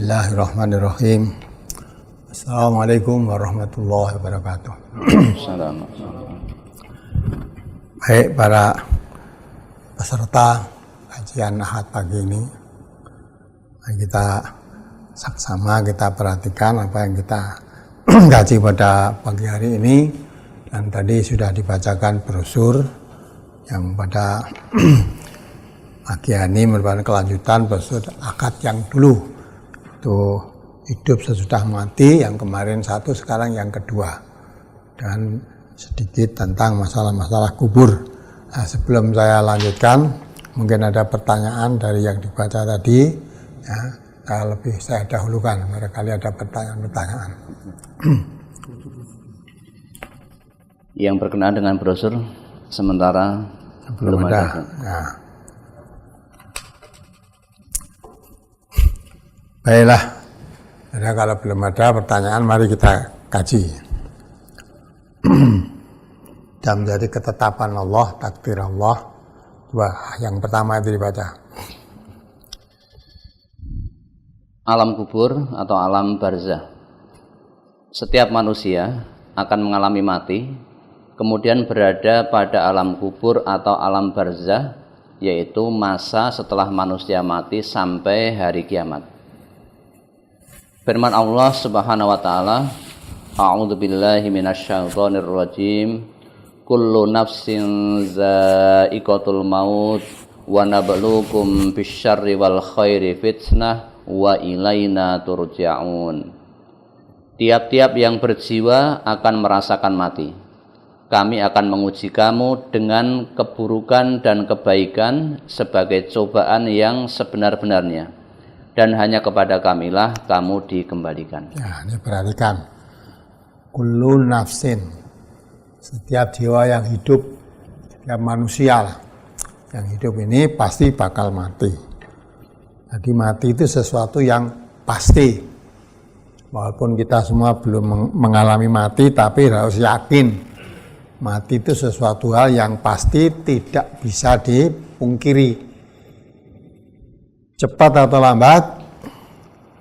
Bismillahirrahmanirrahim. Assalamualaikum warahmatullahi wabarakatuh. Baik para peserta kajian Ahad pagi ini, kita sama kita perhatikan apa yang kita kaji pada pagi hari ini. Dan tadi sudah dibacakan brosur yang pada pagi ini merupakan kelanjutan brosur akad yang dulu itu hidup sesudah mati, yang kemarin satu, sekarang yang kedua, dan sedikit tentang masalah-masalah kubur. Nah, sebelum saya lanjutkan, mungkin ada pertanyaan dari yang dibaca tadi, ya, saya dahulukan, barangkali ada pertanyaan-pertanyaan. Yang berkenaan dengan brosur sementara belum ada. Ya. Baiklah, jadi kalau belum ada pertanyaan, mari kita kaji. Dan menjadi ketetapan Allah, takdir Allah. Wah, yang pertama itu dibaca. Alam kubur atau alam barzah. Setiap manusia akan mengalami mati, kemudian berada pada alam kubur atau alam barzah, yaitu masa setelah manusia mati sampai hari kiamat. Firman Allah Subhanahu wa taala, A'udzubillahi minasyaitonir rajim. Kullu nafsin za'iqatul maut wa nabluukum bisyarri wal khairi fitnah wa ilaina turja'un. Tiap-tiap yang berjiwa akan merasakan mati. Kami akan menguji kamu dengan keburukan dan kebaikan sebagai cobaan yang sebenar-benarnya. Dan hanya kepada kamilah kamu dikembalikan. Ya, ini perhatikan. Kullu nafsin, setiap jiwa yang hidup, setiap manusia lah, yang hidup ini pasti bakal mati. Jadi mati itu sesuatu yang pasti. Walaupun kita semua belum mengalami mati, tapi harus yakin mati itu sesuatu hal yang pasti, tidak bisa dipungkiri. Cepat atau lambat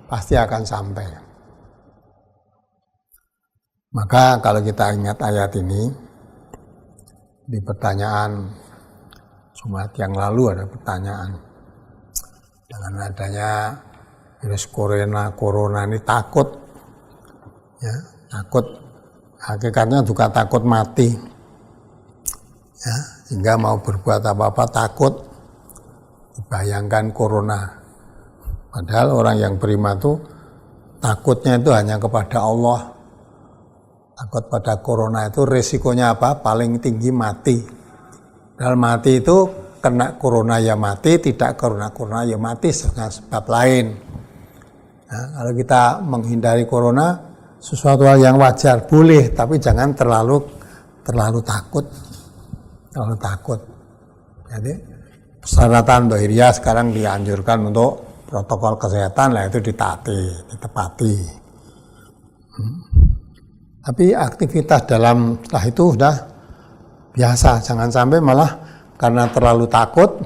pasti akan sampai. Maka kalau kita ingat ayat ini, di pertanyaan Jumat yang lalu ada pertanyaan, dengan adanya virus corona ini takut, ya, takut, hakikatnya juga takut mati, ya, sehingga mau berbuat apa-apa takut. Bayangkan corona, padahal orang yang beriman itu takutnya itu hanya kepada Allah. Takut pada corona itu resikonya apa? Paling tinggi mati. Padahal mati itu kena corona ya mati, tidak kena corona ya mati dengan sebab lain. Nah, kalau kita menghindari corona, sesuatu hal yang wajar, boleh, tapi jangan terlalu takut. Terlalu takut. Jadi persyaratan dohiriyah sekarang dianjurkan untuk protokol kesehatan, lah itu ditepati. Tapi aktivitas setelah itu sudah biasa, jangan sampai malah karena terlalu takut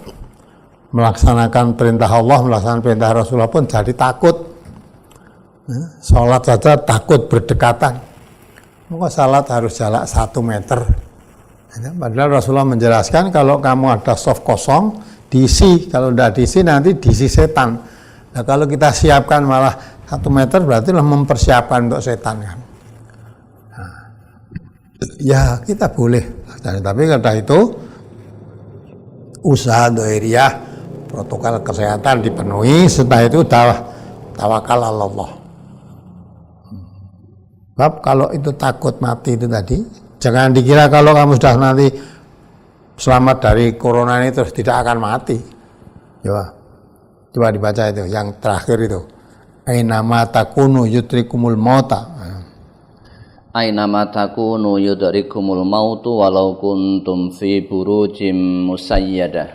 melaksanakan perintah Allah, melaksanakan perintah Rasulullah pun jadi takut. Sholat saja takut berdekatan. Maka sholat harus jarak 1 meter. Padahal Rasulullah menjelaskan kalau kamu ada soft kosong, diisi. Kalau tidak diisi nanti diisi setan. Nah, kalau kita siapkan malah 1 meter berarti mempersiapkan untuk setan kan. Nah, ya kita boleh. Tapi kata itu usaha dohiriyah, protokol kesehatan dipenuhi. Setelah itu tawakal Allah. Sebab kalau itu takut mati itu tadi, jangan dikira kalau kamu sudah nanti selamat dari corona ini terus tidak akan mati. Coba dibaca itu, yang terakhir itu. Ainama takunu yudrikumul mauta. Ainama takunu yudrikumul mautu walau kuntum fi burujim musayyadah.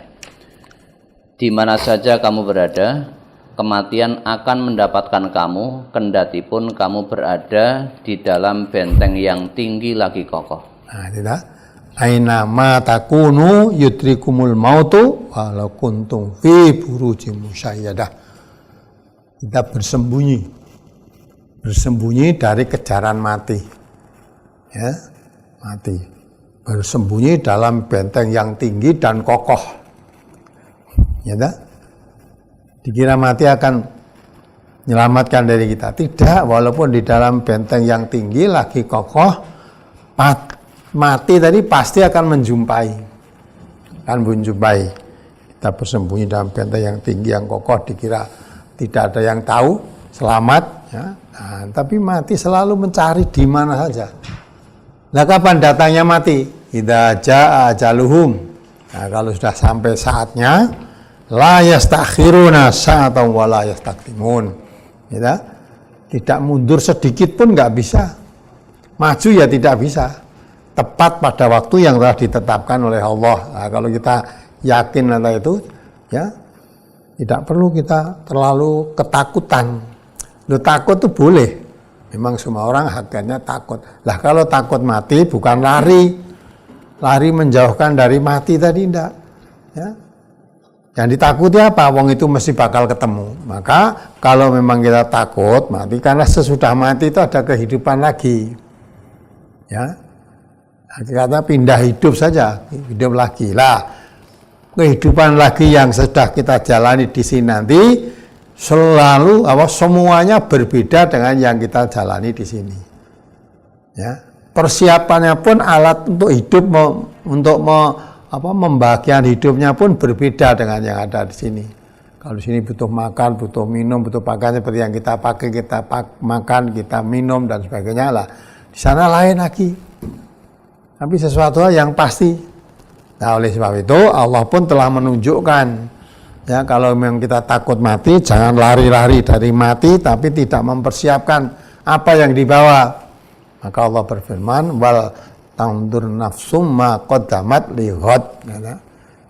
Di mana saja kamu berada, kematian akan mendapatkan kamu, kendati pun kamu berada di dalam benteng yang tinggi lagi kokoh. Nah, tidak. Aina ma takunu yudrikumul mautu walau kuntum fi burujim musayyadah. kita bersembunyi dari kejaran mati, ya, mati, bersembunyi dalam benteng yang tinggi dan kokoh, ya, dikira mati akan menyelamatkan dari kita. Tidak, walaupun di dalam benteng yang tinggi lagi kokoh, mati tadi pasti akan menjumpai. Kita bersembunyi dalam benteng yang tinggi yang kokoh, dikira tidak ada yang tahu, selamat, ya. Nah, tapi mati selalu mencari di mana saja. Nah, kapan datangnya mati? Idza jaa ajaluhum. Nah, kalau sudah sampai saatnya, la yastakhiruna sa'atan wa la yastaqdimun. Ya, tidak mundur sedikit pun nggak bisa. Maju ya tidak bisa. Tepat pada waktu yang telah ditetapkan oleh Allah. Nah, kalau kita yakin tentang itu, ya, tidak perlu kita terlalu ketakutan. Takut itu boleh. Memang semua orang haknya takut. Lah kalau takut mati bukan lari menjauhkan dari mati tadi, enggak. Ya. Yang ditakuti apa? Wong itu mesti bakal ketemu. Maka kalau memang kita takut mati, karena sesudah mati itu ada kehidupan lagi. Ya. Kata pindah hidup saja, hidup lagi. Lah, kehidupan lagi yang sudah kita jalani di sini nanti selalu semuanya berbeda dengan yang kita jalani di sini. Ya. Persiapannya pun alat untuk hidup membahagiakan hidupnya pun berbeda dengan yang ada di sini. Kalau di sini butuh makan, butuh minum, butuh pakaian seperti yang kita pakai, makan, kita minum dan sebagainya lah. Di sana lain lagi. Tapi sesuatu yang pasti. Nah, oleh sebab itu Allah pun telah menunjukkan, ya, kalau memang kita takut mati, jangan lari-lari dari mati, tapi tidak mempersiapkan apa yang dibawa. Maka Allah berfirman, wal tandur nafsum ma qaddamat lighad.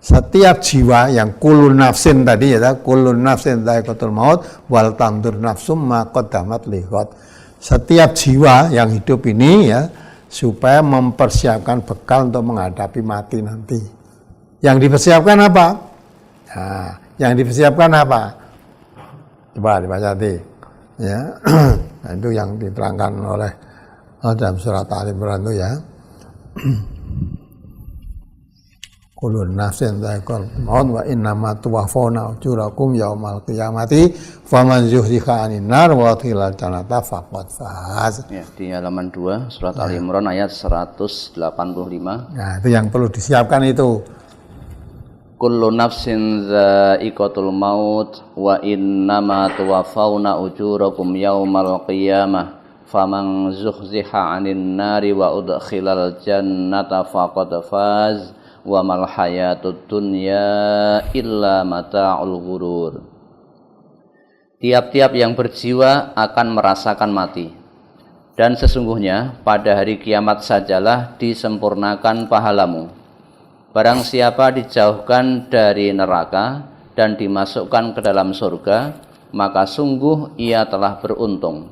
Setiap jiwa yang kulun nafsin tadi, ya, kulun nafsin dha'iqatul maut, wal tandur nafsum ma qaddamat lighad. Setiap jiwa yang hidup ini, ya, supaya mempersiapkan bekal untuk menghadapi mati nanti. Yang dipersiapkan apa? Nah, yang dipersiapkan apa? Coba dibaca nanti. Ya, nah, itu yang diterangkan oleh dalam surat Ali Imran itu, ya. Kulun nafsin dha'iqatul maut wa innama tuwaffawna ujurakum yaumal qiyamati faman zuhziha 'anil nar wa udkhilal jannata faqad faz. Ya, di halaman 2 surat Ali Imran ayat 185. Nah, itu yang perlu disiapkan itu. Kullu nafsin dha'iqatul maut wa innama tuwaffawna ujurakum yaumal qiyamah faman zuhziha 'anil nari wa udkhilal jannata faqad faz. Wa mal hayatud dunya illa mata'ul ghurur. Tiap-tiap yang berjiwa akan merasakan mati. Dan sesungguhnya pada hari kiamat sajalah disempurnakan pahalamu. Barang siapa dijauhkan dari neraka dan dimasukkan ke dalam surga, maka sungguh ia telah beruntung.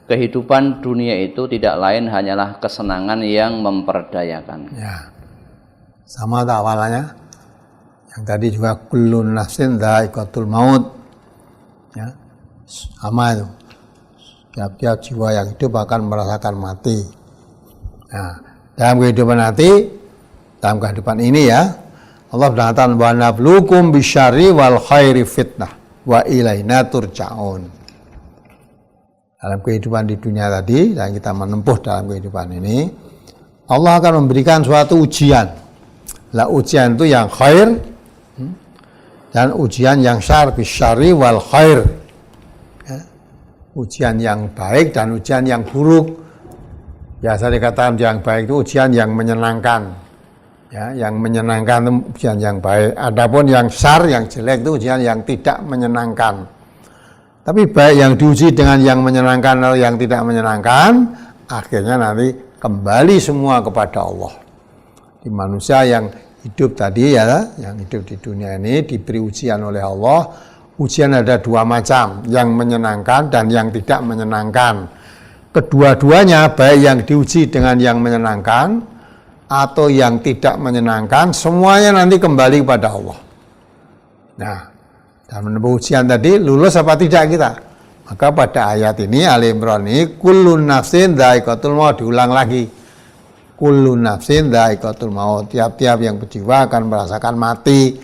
Kehidupan dunia itu tidak lain hanyalah kesenangan yang memperdayakan. Ya. Sama tak awalannya? Yang tadi juga kullun nafsin dha'iqatul maut. Ya. Sama itu. Tiap-tiap jiwa yang hidup akan merasakan mati. Nah, dalam kehidupan nanti, dalam kehidupan ini, ya, Allah berkata, wa nabluukum bisyarri wal khairi fitnah wa ilaina turja'un. Dalam kehidupan di dunia tadi, yang kita menempuh dalam kehidupan ini, Allah akan memberikan suatu ujian. Lah, ujian itu yang khair dan ujian yang syar, bisyarri wal khair. Ya. Ujian yang baik dan ujian yang buruk. Biasa dikatakan yang baik itu ujian yang menyenangkan. Ya, yang menyenangkan itu ujian yang baik. Adapun yang syar, yang jelek itu ujian yang tidak menyenangkan. Tapi baik yang diuji dengan yang menyenangkan atau yang tidak menyenangkan, akhirnya nanti kembali semua kepada Allah. Di manusia yang hidup tadi, ya, yang hidup di dunia ini diberi ujian oleh Allah. Ujian ada dua macam, yang menyenangkan dan yang tidak menyenangkan. Kedua-duanya, baik yang diuji dengan yang menyenangkan atau yang tidak menyenangkan, semuanya nanti kembali kepada Allah. Nah, dalam menempuh ujian tadi, lulus apa tidak kita? Maka pada ayat ini Ali Imran ini kullun nafsin dha'iqatul maut, diulang lagi. Kullun nafsin dha'iqatul maut, tiap-tiap yang berjiwa akan merasakan mati.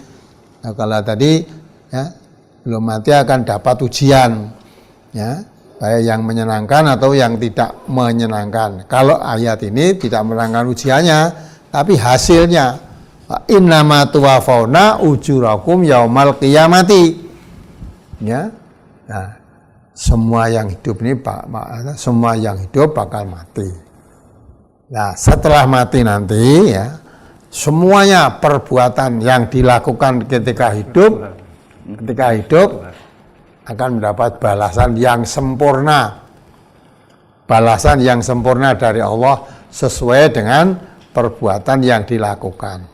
Nah, kalau tadi ya belum mati akan dapat ujian, ya baik yang menyenangkan atau yang tidak menyenangkan. Kalau ayat ini tidak menerangkan ujiannya, tapi hasilnya. Innama tuwafawna ujurakum yaumal qiyamati. Ya, nah, semua yang hidup ini semua yang hidup bakal mati. Nah, setelah mati nanti ya, semuanya perbuatan yang dilakukan ketika hidup akan mendapat balasan yang sempurna. Balasan yang sempurna dari Allah sesuai dengan perbuatan yang dilakukan.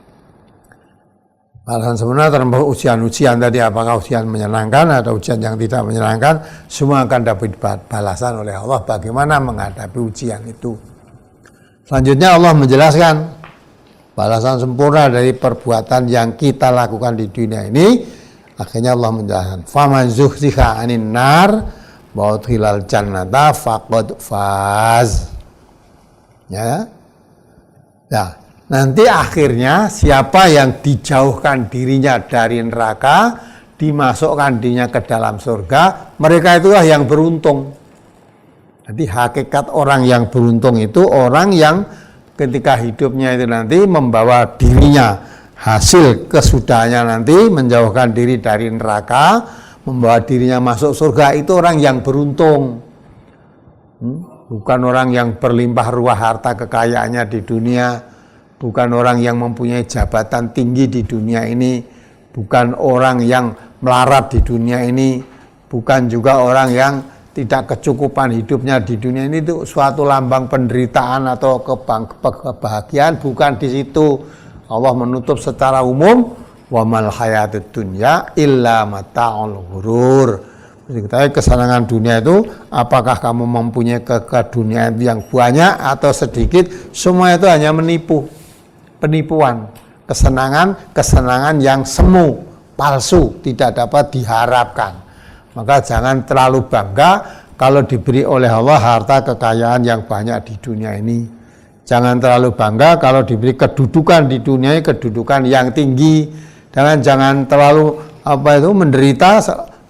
Balasan sempurna termasuk ujian-ujian tadi, apakah ujian menyenangkan atau ujian yang tidak menyenangkan, semua akan dapat balasan oleh Allah bagaimana menghadapi ujian itu. Selanjutnya Allah menjelaskan balasan sempurna dari perbuatan yang kita lakukan di dunia ini. Akhirnya Allah menjelaskan, faman zuhziha 'anil nar wa udkhilal jannata faqad faz. Ya. Nah, nanti akhirnya siapa yang dijauhkan dirinya dari neraka, dimasukkan dirinya ke dalam surga, mereka itulah yang beruntung. Jadi hakikat orang yang beruntung itu orang yang ketika hidupnya itu nanti membawa dirinya, hasil kesudahannya nanti menjauhkan diri dari neraka, membawa dirinya masuk surga, itu orang yang beruntung. Bukan orang yang berlimpah ruah harta kekayaannya di dunia, bukan orang yang mempunyai jabatan tinggi di dunia ini, bukan orang yang melarat di dunia ini, bukan juga orang yang tidak kecukupan hidupnya di dunia ini. Itu suatu lambang penderitaan atau kebahagiaan, bukan di situ. Allah menutup secara umum, wa mal hayatud dunya illa mata'ul ghurur. Kita kesenangan dunia itu, apakah kamu mempunyai keduniaan yang banyak atau sedikit, semua itu hanya menipu, penipuan, kesenangan yang semu, palsu, tidak dapat diharapkan. Maka jangan terlalu bangga kalau diberi oleh Allah harta kekayaan yang banyak di dunia ini. Jangan terlalu bangga kalau diberi kedudukan di dunia ini, kedudukan yang tinggi. Jangan terlalu menderita,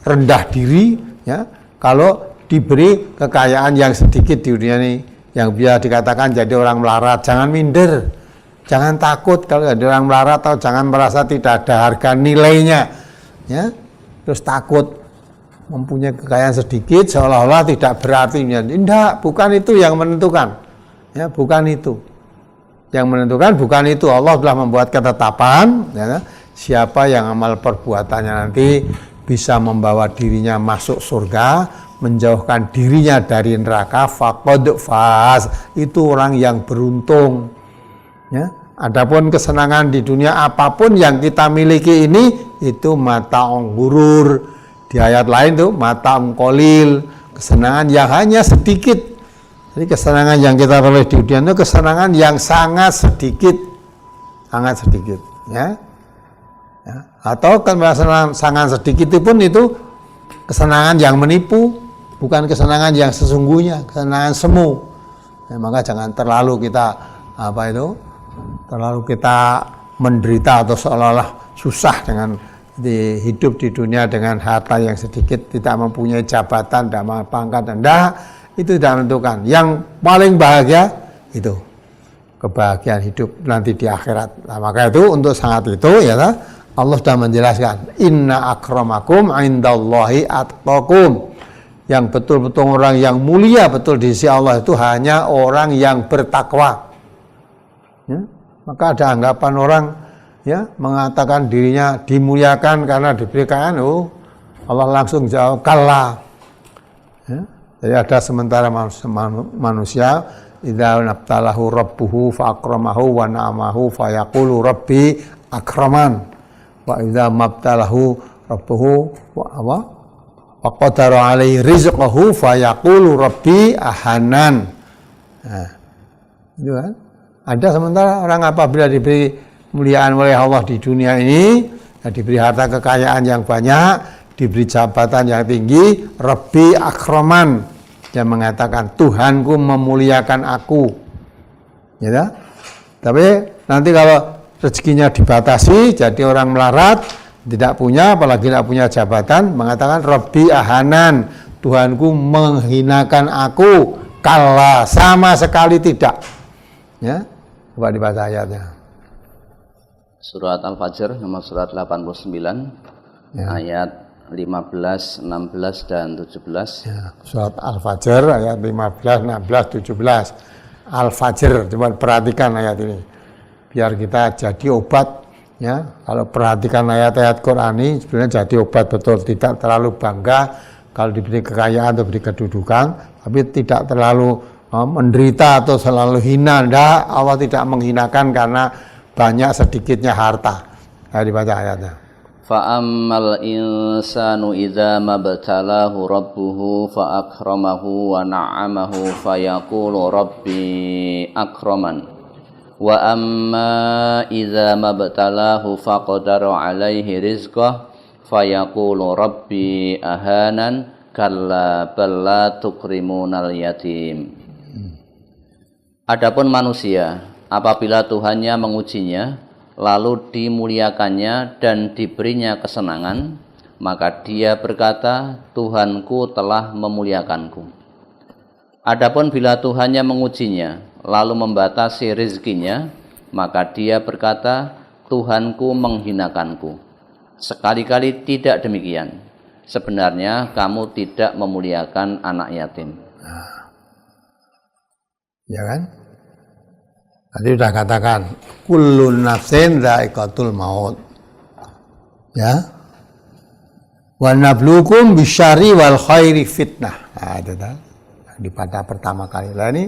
rendah diri ya kalau diberi kekayaan yang sedikit di dunia ini, yang biasa dikatakan jadi orang melarat. Jangan minder, jangan takut kalau jadi orang melarat, atau jangan merasa tidak ada harga nilainya ya, terus takut mempunyai kekayaan sedikit seolah-olah tidak berarti. Tidak, bukan itu yang menentukan ya, bukan itu yang menentukan, bukan itu. Allah telah membuat ketetapan ya, siapa yang amal perbuatannya nanti bisa membawa dirinya masuk surga, menjauhkan dirinya dari neraka, faqad faz, itu orang yang beruntung ya. Adapun kesenangan di dunia apapun yang kita miliki ini, itu mata'un ghurur. Di ayat lain tuh mata'un qalil, kesenangan yang hanya sedikit. Jadi kesenangan yang kita peroleh di dunia itu kesenangan yang sangat sedikit ya. Ya, atau kesenangan sangat sedikit itu pun itu kesenangan yang menipu, bukan kesenangan yang sesungguhnya, kesenangan semu. Ya, maka jangan terlalu kita terlalu kita menderita atau seolah-olah susah dengan hidup di dunia dengan harta yang sedikit, tidak mempunyai jabatan, tidak mempunyai pangkat rendah, itu tidak menentukan. Yang paling bahagia itu kebahagiaan hidup nanti di akhirat. Nah, maka itu untuk sangat itu ya Allah sudah menjelaskan, inna akramakum indallahi atqakum. Yang betul-betul orang yang mulia betul di sisi Allah itu hanya orang yang bertakwa. Ya? Maka ada anggapan orang ya mengatakan dirinya dimuliakan karena diberi kekayaan, Allah langsung jawab kalla. Ya? Jadi ada sementara manusia idza nabtalahu rabbuhu fa akramahu wa na'amahu fa yaqulu rabbi akraman. Wa idza mabtalahu rabbuhu wa qadara alaihi rizqahu fa yaqulu rabbi ahanan. Nah, itu kan. Ada sementara orang apabila diberi kemuliaan oleh Allah di dunia ini, diberi harta kekayaan yang banyak, diberi jabatan yang tinggi, Rabbi akraman, dia mengatakan Tuhanku memuliakan aku, ya. Tapi nanti kalau rezekinya dibatasi, jadi orang melarat, tidak punya, apalagi tidak punya jabatan, mengatakan Rabbi ahanan, Tuhanku menghinakan aku. Kalla, sama sekali tidak. Ya, coba dibaca ayatnya. Surat Al-Fajr nomor surat 89 ya. Ayat 15, 16 dan 17. Ya, surat Al-Fajr ayat 15, 16, 17. Al-Fajr, coba perhatikan ayat ini. Biar kita jadi obat, ya. Kalau perhatikan ayat-ayat Quran ini sebenarnya jadi obat betul, tidak terlalu bangga kalau diberi kekayaan atau diberi kedudukan, tapi tidak terlalu menderita atau selalu hina. Nggak, Allah tidak menghinakan karena banyak sedikitnya harta. Ayo dibaca ayatnya. Fa'ammal insanu idza mabtalahu rabbuhu fa'akramahu wa na'amahu fayaqulu rabbi akraman wa amma idza mabtalahu faqadara alaihi rizqah fayaqulu rabbi ahanan kalla bal la tukrimunal yatim. Adapun manusia, apabila Tuhannya mengujinya, lalu dimuliakannya dan diberinya kesenangan, maka dia berkata, Tuhanku telah memuliakanku. Adapun bila Tuhannya mengujinya, lalu membatasi rizkinya, maka dia berkata, Tuhanku menghinakanku. Sekali-kali tidak demikian. Sebenarnya kamu tidak memuliakan anak yatim. Ya kan? Tadi sudah katakan kullun nafsin dha'iqatul maut. Ya. Wa nabluukum bisyarri wal khairi fitnah. Nah, itu kan di pada pertama kali. Lah ini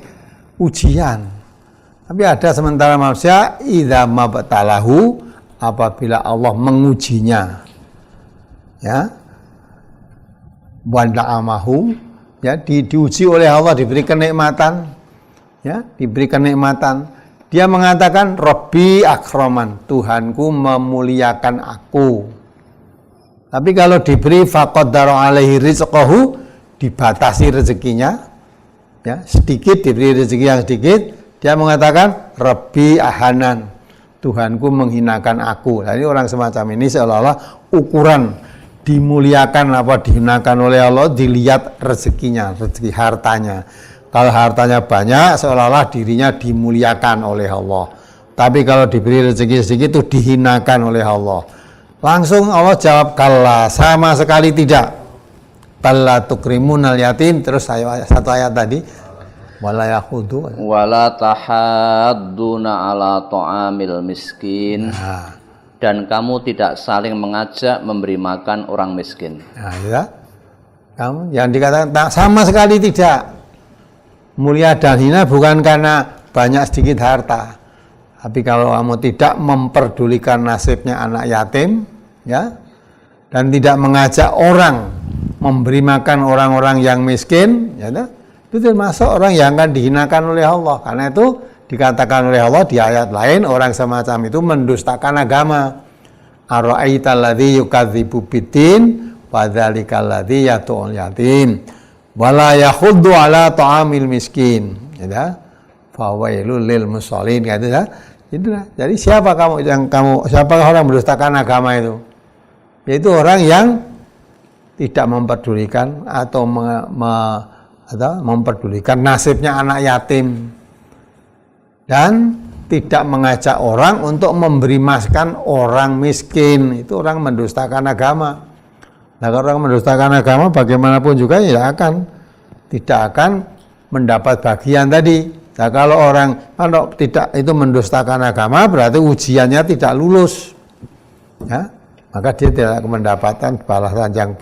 ujian. Tapi ada sementara manusia idza mabtalahu, apabila Allah mengujinya. Ya. Wa na'amahu, ya, diuji oleh Allah, diberi kenikmatan. Ya, diberi kenikmatan. Dia mengatakan Rabbi akraman, Tuhanku memuliakan aku. Tapi kalau diberi faqaddara alaihi rizqahu, dibatasi rezekinya, ya, sedikit, diberi rezeki yang sedikit, dia mengatakan Rabbi ahanan, Tuhanku menghinakan aku. Nah, ini orang semacam ini seolah-olah ukuran dimuliakan apa dihinakan oleh Allah, dilihat rezekinya, rezeki hartanya. Kalau hartanya banyak, seolah-olah dirinya dimuliakan oleh Allah. Tapi kalau diberi rezeki sedikit, itu dihinakan oleh Allah. Langsung Allah jawab, kalla, sama sekali tidak. Balla tukrimunal yatim. Terus satu ayat tadi, wala yakhudu, wala tahadduna ala ta'amil miskin. Nah. Dan kamu tidak saling mengajak memberi makan orang miskin. Nah, ya. Kamu yang dikatakan sama sekali tidak. Mulia dan hina bukan karena banyak sedikit harta, tapi kalau kamu tidak memperdulikan nasibnya anak yatim, ya, dan tidak mengajak orang memberi makan orang-orang yang miskin, ya, itu termasuk orang yang akan dihinakan oleh Allah. Karena itu dikatakan oleh Allah di ayat lain, orang semacam itu mendustakan agama. Ara'aital ladzi yukadzibu biddin wa dzalikal ladzi yatu'ul yatim. Wala yakhuddu ala ta'amil miskin, ya. Fawailul lil musallin, gitu ya. Itulah. Jadi siapa orang mendustakan agama itu? Yaitu orang yang tidak memperdulikan atau memperdulikan nasibnya anak yatim dan tidak mengajak orang untuk memberi makan orang miskin. Itu orang mendustakan agama. Nah, kalau orang mendustakan agama bagaimanapun juga ya tidak akan mendapat bagian tadi. Nah, kalau tidak itu mendustakan agama, berarti ujiannya tidak lulus. Ya, maka dia tidak mendapatkan balasan yang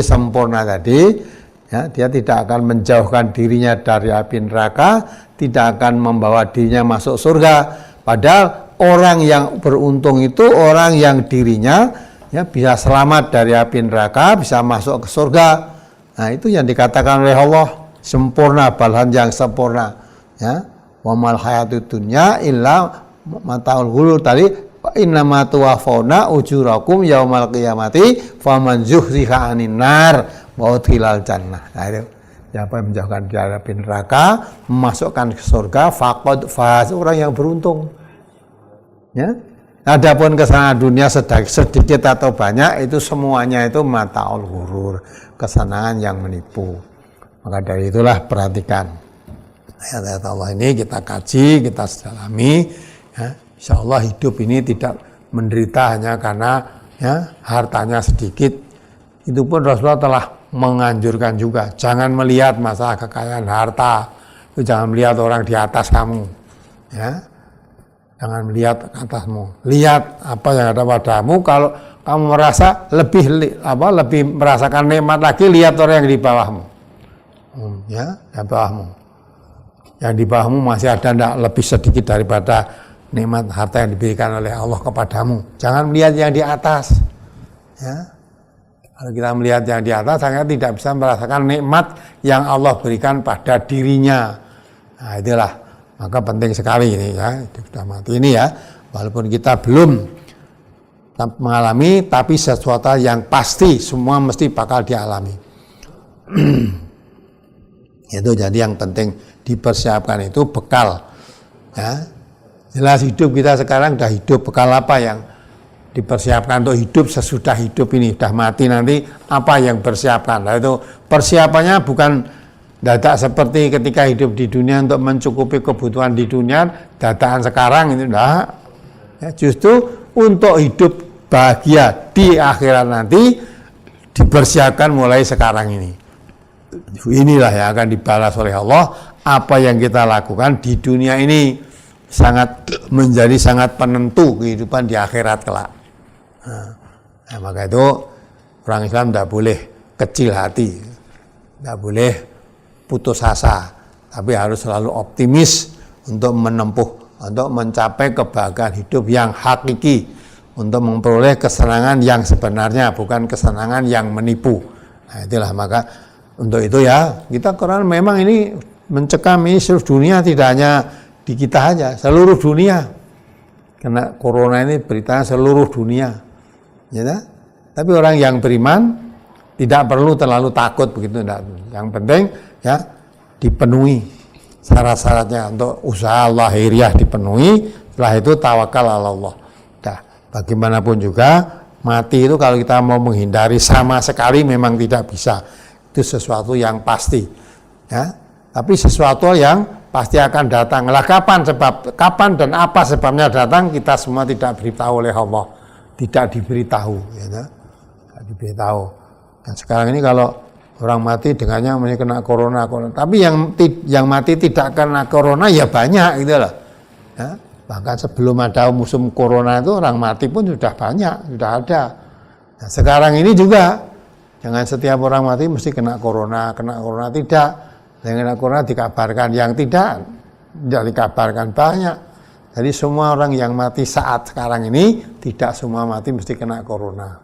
sempurna tadi. Ya, dia tidak akan menjauhkan dirinya dari api neraka, tidak akan membawa dirinya masuk surga. Padahal orang yang beruntung itu orang yang dirinya, ya, bisa selamat dari api neraka, bisa masuk ke surga. Nah, itu yang dikatakan oleh Allah, sempurna, balasan yang sempurna. Ya, wa mal hayatud dunya illa mataul ghurur tadi, Fa innama tuwaffawna ujurakum yaumal qiyamati faman zuhziha 'anil nar wa udkhilal jannah. Nah, itu siapa yang menjauhkan dari neraka, memasukkan ke surga, faqad faz, orang yang beruntung. Ya. Adapun kesenangan dunia sedikit atau banyak itu semuanya itu mataul ghurur, kesenangan yang menipu. Maka dari itulah perhatikan ayat-ayat Allah ini, kita kaji, kita dalami, ya. Insya Allah hidup ini tidak menderita hanya karena ya hartanya sedikit. Itu pun Rasulullah telah menganjurkan juga, jangan melihat masalah kekayaan harta, itu jangan melihat orang di atas kamu, ya. Jangan melihat ke atasmu, lihat apa yang ada padamu. Kalau kamu merasa lebih merasakan nikmat lagi, lihat orang yang di bawahmu, ya, di bawahmu. Yang di bawahmu masih ada tidak lebih sedikit daripada nikmat harta yang diberikan oleh Allah kepadamu. Jangan melihat yang di atas, ya. Kalau kita melihat yang di atas, saya tidak bisa merasakan nikmat yang Allah berikan pada dirinya. Nah, itulah. Maka penting sekali ini ya, sudah mati ini ya. Walaupun kita belum mengalami, tapi sesuatu yang pasti semua mesti bakal dialami. Itu jadi yang penting dipersiapkan itu bekal. Ya. Jelas hidup kita sekarang sudah hidup, bekal apa yang dipersiapkan untuk hidup sesudah hidup ini, sudah mati nanti apa yang persiapkan. Nah, itu persiapannya bukan dadak seperti ketika hidup di dunia untuk mencukupi kebutuhan di dunia, dadakan sekarang itu enggak. Ya, justru untuk hidup bahagia di akhirat nanti dipersiapkan mulai sekarang ini. Inilah yang akan dibalas oleh Allah. Apa yang kita lakukan di dunia ini menjadi sangat penentu kehidupan di akhirat kelak. Nah, maka itu orang Islam tidak boleh kecil hati, tidak boleh putus asa, tapi harus selalu optimis untuk menempuh, untuk mencapai kebahagiaan hidup yang hakiki, untuk memperoleh kesenangan yang sebenarnya, bukan kesenangan yang menipu. Nah, itulah maka untuk itu ya kita Quran memang ini mencekam ini seluruh dunia, tidak hanya di kita aja, seluruh dunia. Karena corona ini beritanya seluruh dunia, ya. Tapi orang yang beriman tidak perlu terlalu takut begitu. Yang penting ya dipenuhi syarat-syaratnya untuk usaha lahiriah dipenuhi. Setelah itu tawakal ala Allah. Nah, bagaimanapun juga mati itu kalau kita mau menghindari sama sekali memang tidak bisa. Itu sesuatu yang pasti, ya. Tapi sesuatu yang pasti akan datang. Lah kapan dan apa sebabnya datang kita semua tidak diberitahu oleh Allah, tidak diberitahu, ya. Tidak diberitahu. Dan sekarang ini kalau orang mati dengannya kena corona. Tapi yang mati tidak kena corona ya banyak gitu loh. Ya, bahkan sebelum ada musim corona itu orang mati pun sudah banyak, sudah ada. Nah, sekarang ini juga jangan setiap orang mati mesti kena corona tidak. Yang kena corona dikabarkan, yang tidak dikabarkan banyak. Jadi semua orang yang mati saat sekarang ini tidak semua mati mesti kena corona.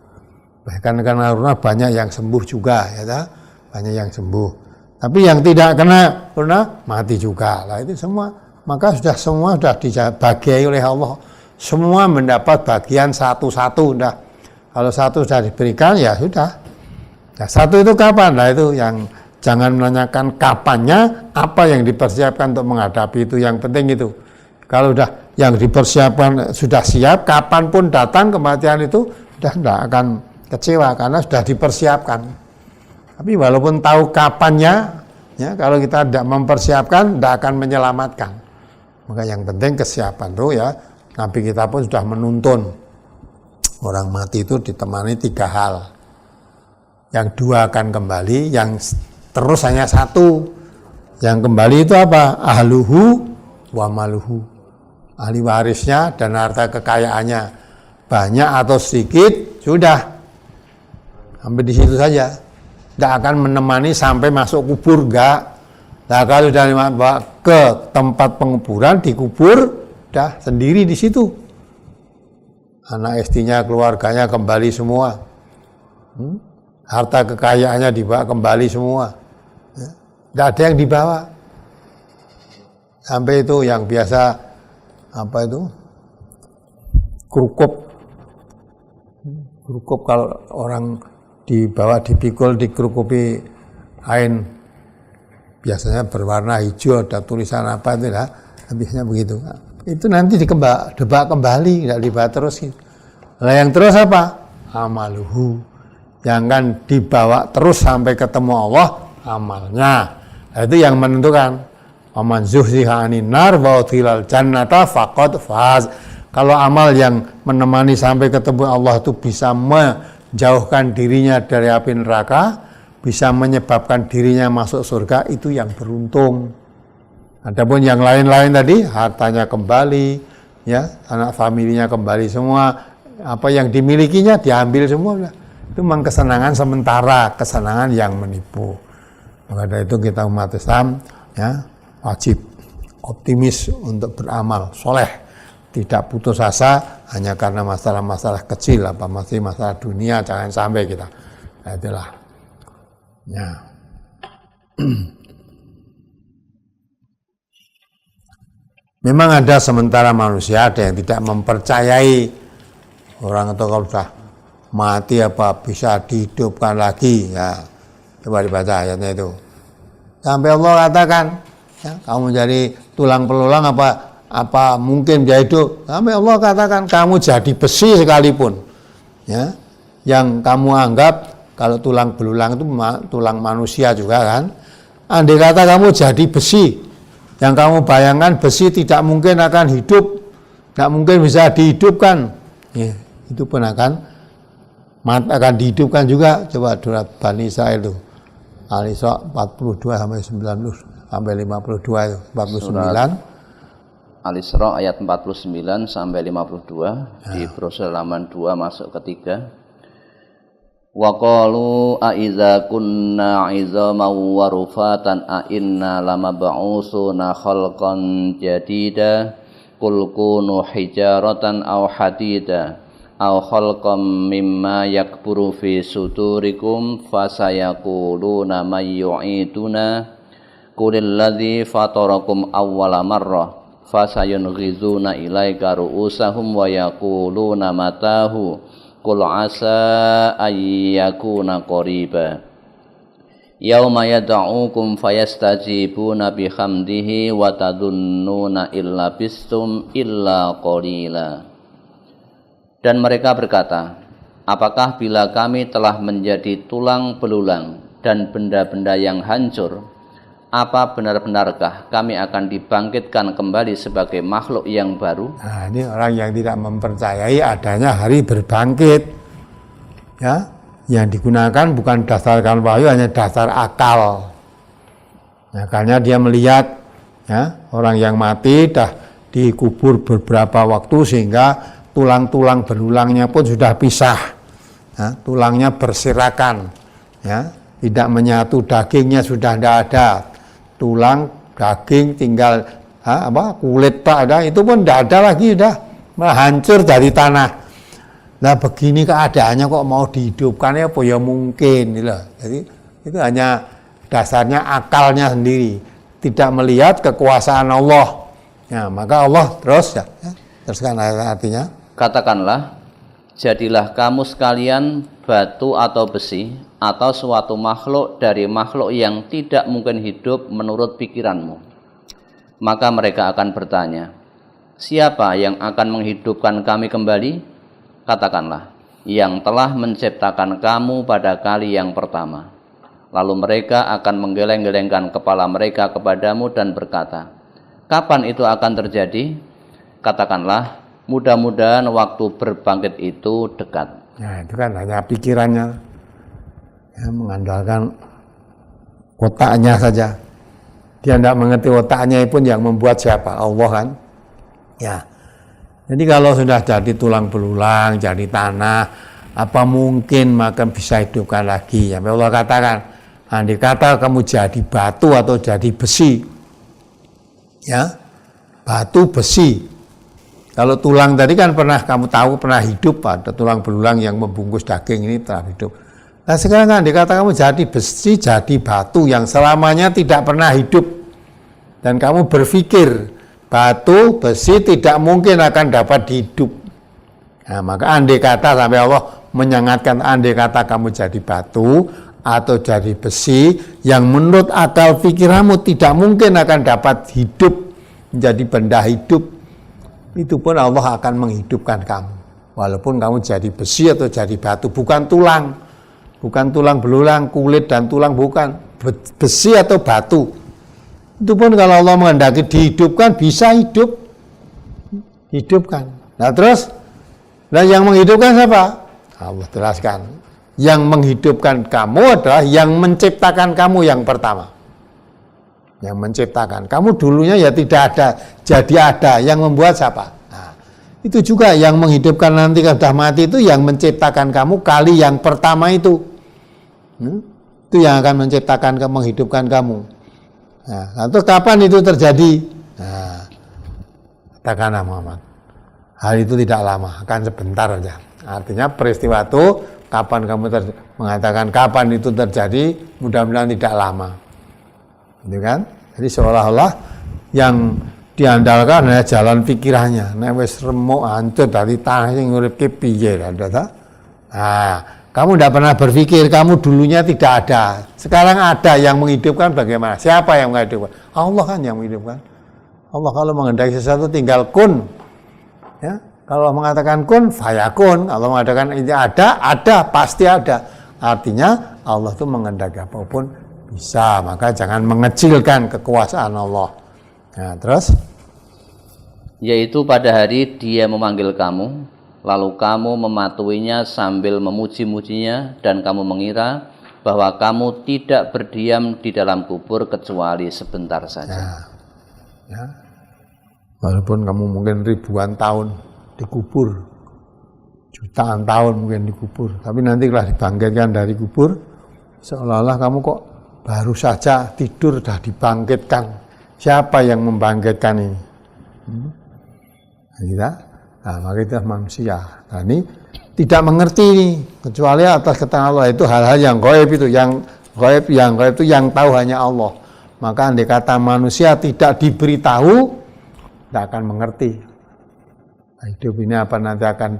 Bahkan karena corona banyak yang sembuh juga, ya tak? Banyak yang sembuh. Tapi yang tidak kena corona mati juga. Lah itu semua, maka semua sudah dibagiai oleh Allah. Semua mendapat bagian satu-satu. Nah, kalau satu sudah diberikan ya sudah. Nah, satu itu kapan? Nah, itu yang jangan menanyakan kapannya, apa yang dipersiapkan untuk menghadapi itu, yang penting itu. Kalau sudah yang dipersiapkan sudah siap, kapanpun datang kematian itu sudah tidak akan kecewa karena sudah dipersiapkan. Tapi walaupun tahu kapannya, ya, kalau kita tidak mempersiapkan, tidak akan menyelamatkan. Maka yang penting kesiapan tuh ya. Nabi kita pun sudah menuntun orang mati itu ditemani 3 hal. Yang 2 akan kembali, yang terus hanya 1. Yang kembali itu apa? Ahluhu wa maluhu. Ahli warisnya dan harta kekayaannya. Banyak atau sedikit, sudah. Sampai di situ saja. Tidak akan menemani sampai masuk kubur, enggak. Nah, kalau sudah dibawa ke tempat penguburan, dikubur, sudah sendiri di situ. Anak istrinya, keluarganya kembali semua. Harta kekayaannya dibawa kembali semua. Tidak ada yang dibawa. Sampai itu yang biasa apa itu? Kerukup kalau orang dibawa dipikul dikerukupi kain biasanya berwarna hijau, ada tulisan apa itu lah, habisnya begitu. Itu nanti debak kembali, tidak dibahas terus. Lah yang terus apa? Amaluhu, yang kan dibawa terus sampai ketemu Allah, amalnya. Nah, itu yang menentukan. Waman zuhziha 'anil nar wa udkhilal jannata faqad faz. Kalau amal yang menemani sampai ketemu Allah itu bisa menjauhkan dirinya dari api neraka, bisa menyebabkan dirinya masuk surga, itu yang beruntung. Adapun yang lain-lain tadi, hartanya kembali, ya, anak familinya kembali semua, apa yang dimilikinya diambil semua, itu memang kesenangan sementara, kesenangan yang menipu. Maka dari itu kita umat Islam, ya, wajib optimis untuk beramal soleh, tidak putus asa hanya karena masalah-masalah kecil, apa masih masalah dunia, jangan sampai kita. Nah, itulah. Ya. Memang ada sementara manusia ada yang tidak mempercayai orang itu kalau sudah mati apa bisa dihidupkan lagi, ya. Coba dibaca ayatnya itu. Sampai Allah katakan, ya, kamu jadi tulang belulang apa mungkin dia hidup? Sampai Allah katakan kamu jadi besi sekalipun, ya, yang kamu anggap kalau tulang belulang itu tulang manusia juga kan. Andai kata kamu jadi besi, yang kamu bayangkan besi tidak mungkin akan hidup, tidak mungkin bisa dihidupkan, ya, itu pun akan dihidupkan juga. Coba surat Bani Israil itu Al-Isra 42 sampai 90 sampai 52 itu 49. Surat Al-Isra ayat 49 sampai 52 ya. Di brosur halaman 2 masuk ketiga. Wa qalu a idza kunna 'idzaman wa rufatan a inna lamab'usuna khalqan jadida qul kunu hijaratan aw hadida aw khalqam mimma yakburu fi sudurikum fasayaquluna may yu'iduna qulil ladzi fatarakum awwala marrah fasayunghizuna ilaika ru'usahum wa yaquluna matahu qul asa ayyakuna qariba yauma yad'ukum fayastajibuna bihamdihi wa tadunnuna illa bistum illa qalila. Dan mereka berkata, apakah bila kami telah menjadi tulang belulang dan benda-benda yang hancur, apa benar-benarkah kami akan dibangkitkan kembali sebagai makhluk yang baru? Nah, ini orang yang tidak mempercayai adanya hari berbangkit, ya, yang digunakan bukan dasarkan wahyu, hanya dasar akal. Nah, karena dia melihat, ya, orang yang mati dah dikubur beberapa waktu sehingga tulang-tulang berulangnya pun sudah pisah, ya, tulangnya berserakan, ya, tidak menyatu, dagingnya sudah tidak ada, tulang, daging tinggal kulit tak ada, itu pun tidak ada lagi, sudah hancur dari tanah. Nah, begini keadaannya kok mau dihidupkan, ya apa ya mungkin, gitu. Jadi itu hanya dasarnya akalnya sendiri, tidak melihat kekuasaan Allah. Ya, maka Allah terus, ya, teruskan artinya. Katakanlah, jadilah kamu sekalian batu atau besi atau suatu makhluk dari makhluk yang tidak mungkin hidup menurut pikiranmu. Maka mereka akan bertanya, siapa yang akan menghidupkan kami kembali? Katakanlah, yang telah menciptakan kamu pada kali yang pertama. Lalu mereka akan menggeleng-gelengkan kepala mereka kepadamu dan berkata, kapan itu akan terjadi? Katakanlah, mudah-mudahan waktu berbangkit itu dekat. Nah, itu kan hanya pikirannya, ya, mengandalkan otaknya saja. Dia tidak mengerti otaknya pun yang membuat siapa? Allah kan. Ya. Jadi kalau sudah jadi tulang belulang, jadi tanah, apa mungkin maka bisa hidupkan lagi? Ya, Allah katakan, andai kata kamu jadi batu atau jadi besi, ya, batu besi. Kalau tulang tadi kan kamu tahu pernah hidup, ada tulang belulang yang membungkus daging ini telah hidup. Nah sekarang kan dikata kamu jadi besi, jadi batu yang selamanya tidak pernah hidup. Dan kamu berpikir batu, besi tidak mungkin akan dapat hidup. Nah, maka andai kata sampai Allah menyangatkan, andai kata kamu jadi batu atau jadi besi yang menurut akal pikiranmu tidak mungkin akan dapat hidup menjadi benda hidup, itu pun Allah akan menghidupkan kamu. Walaupun kamu jadi besi atau jadi batu, bukan tulang belulang, kulit dan tulang, bukan, besi atau batu. Itu pun kalau Allah menghendaki dihidupkan, bisa hidupkan. Nah terus, yang menghidupkan siapa? Allah jelaskan. Yang menghidupkan kamu adalah yang menciptakan kamu yang pertama. Yang menciptakan. Kamu dulunya ya tidak ada, jadi ada. Yang membuat siapa? Nah, itu juga yang menghidupkan nanti sudah mati itu yang menciptakan kamu kali yang pertama itu. Itu yang akan menciptakan, menghidupkan kamu. Nah, terus kapan itu terjadi? Nah, katakanlah Muhammad, hal itu tidak lama, akan sebentar saja. Artinya peristiwa itu kapan kamu mengatakan kapan itu terjadi, mudah-mudahan tidak lama. Gitu kan? Jadi seolah-olah yang diandalkan adalah jalan pikirannya. Nek wis remuk hancur dari tanah sing urip ki piye ta? Nah, kamu tidak pernah berpikir kamu dulunya tidak ada. Sekarang ada yang menghidupkan, bagaimana? Siapa yang menghidupkan? Allah kan yang menghidupkan. Allah kalau menghendaki sesuatu tinggal kun. Ya, kalau mengatakan kun, fayakun. Allah mengatakan ini ada, pasti ada. Artinya Allah itu menghendaki apapun bisa. Maka jangan mengecilkan kekuasaan Allah. Nah, terus? Yaitu pada hari Dia memanggil kamu, lalu kamu mematuhinya sambil memuji-mujinya, dan kamu mengira bahwa kamu tidak berdiam di dalam kubur kecuali sebentar saja. Ya. Walaupun kamu mungkin ribuan tahun dikubur, jutaan tahun mungkin dikubur, tapi nanti kalau dibangkitkan dari kubur, seolah-olah kamu kok baru saja tidur dah dibangkitkan. Siapa yang membangkitkan ini? Nah, maka itu manusia. Nah, ini tidak mengerti ini, kecuali atas keterangan Allah. Itu hal-hal yang gaib itu, yang gaib itu yang tahu hanya Allah. Maka andai kata manusia tidak diberitahu, tidak akan mengerti. Nah, hidup ini apa nanti akan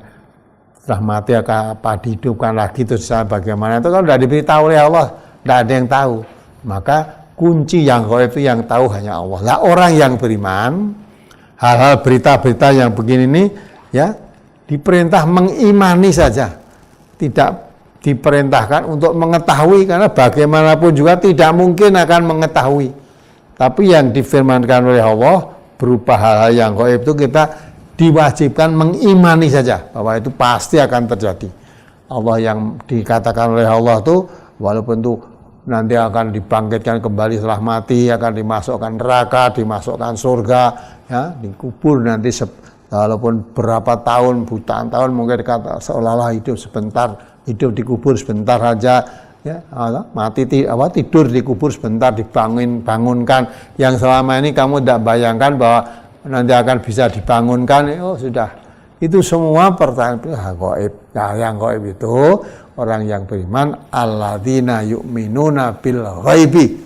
setelah mati akan apa dihidupkan lagi itu bagaimana, itu kalau tidak diberitahu oleh Allah, tidak ada yang tahu. Maka kunci yang gaib itu yang tahu hanya Allah. Lah orang yang beriman, hal-hal berita-berita yang begini ini ya diperintah mengimani saja, tidak diperintahkan untuk mengetahui, karena bagaimanapun juga tidak mungkin akan mengetahui. Tapi yang difirmankan oleh Allah berupa hal-hal yang gaib itu kita diwajibkan mengimani saja bahwa itu pasti akan terjadi. Allah yang dikatakan oleh Allah itu walaupun itu nanti akan dibangkitkan kembali setelah mati, akan dimasukkan neraka, dimasukkan surga, ya, dikubur nanti walaupun berapa tahun, jutaan tahun mungkin dikata seolah-olah hidup sebentar, hidup dikubur sebentar saja, ya, mati tidur dikubur sebentar, dibangunkan. Yang selama ini kamu tidak bayangkan bahwa nanti akan bisa dibangunkan, oh sudah. Itu semua pertanyaan gaib. Nah, yang gaib itu orang yang beriman, alladzina yu'minuna bil ghaibi.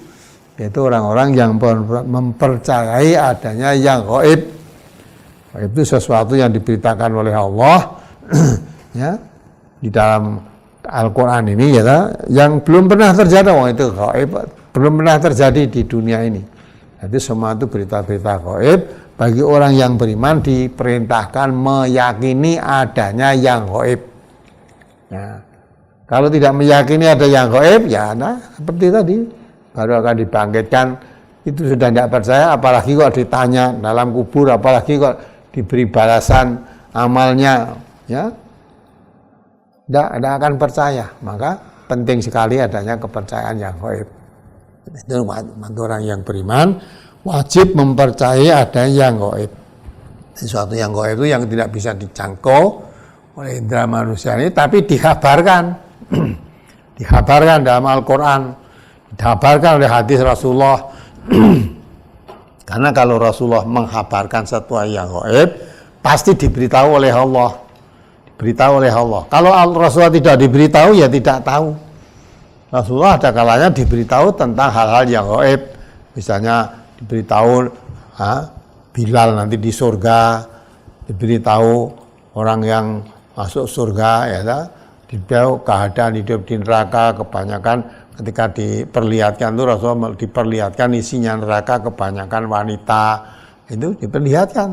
Itu orang-orang yang mempercayai adanya yang gaib. Itu sesuatu yang diberitakan oleh Allah ya di dalam Al-Qur'an ini ya, yang belum pernah terjadi. Itu gaib, belum pernah terjadi di dunia ini. Jadi semua itu berita-berita gaib. Bagi orang yang beriman diperintahkan meyakini adanya yang gaib. Nah, kalau tidak meyakini ada yang gaib, ya nah, seperti tadi baru akan dibangkitkan, itu sudah tidak percaya, apalagi kok ditanya dalam kubur, apalagi kok diberi balasan amalnya, ya tidak akan percaya. Maka penting sekali adanya kepercayaan yang gaib. Itu orang yang beriman wajib mempercayai ada yang gaib. Sesuatu yang gaib itu yang tidak bisa dijangkau oleh indera manusia ini, tapi dikabarkan. Dikabarkan dalam Al-Quran, dikabarkan oleh hadis Rasulullah. Karena kalau Rasulullah menghabarkan sesuatu yang gaib, pasti diberitahu oleh Allah. Diberitahu oleh Allah. Kalau Rasulullah tidak diberitahu, ya tidak tahu. Rasulullah ada kalanya diberitahu tentang hal-hal yang gaib. Misalnya diberitahu Bilal nanti di surga, diberitahu orang yang masuk surga ya, diberitahu keadaan hidup di neraka. Kebanyakan ketika diperlihatkan itu Rasulullah diperlihatkan isinya neraka kebanyakan wanita, itu diperlihatkan,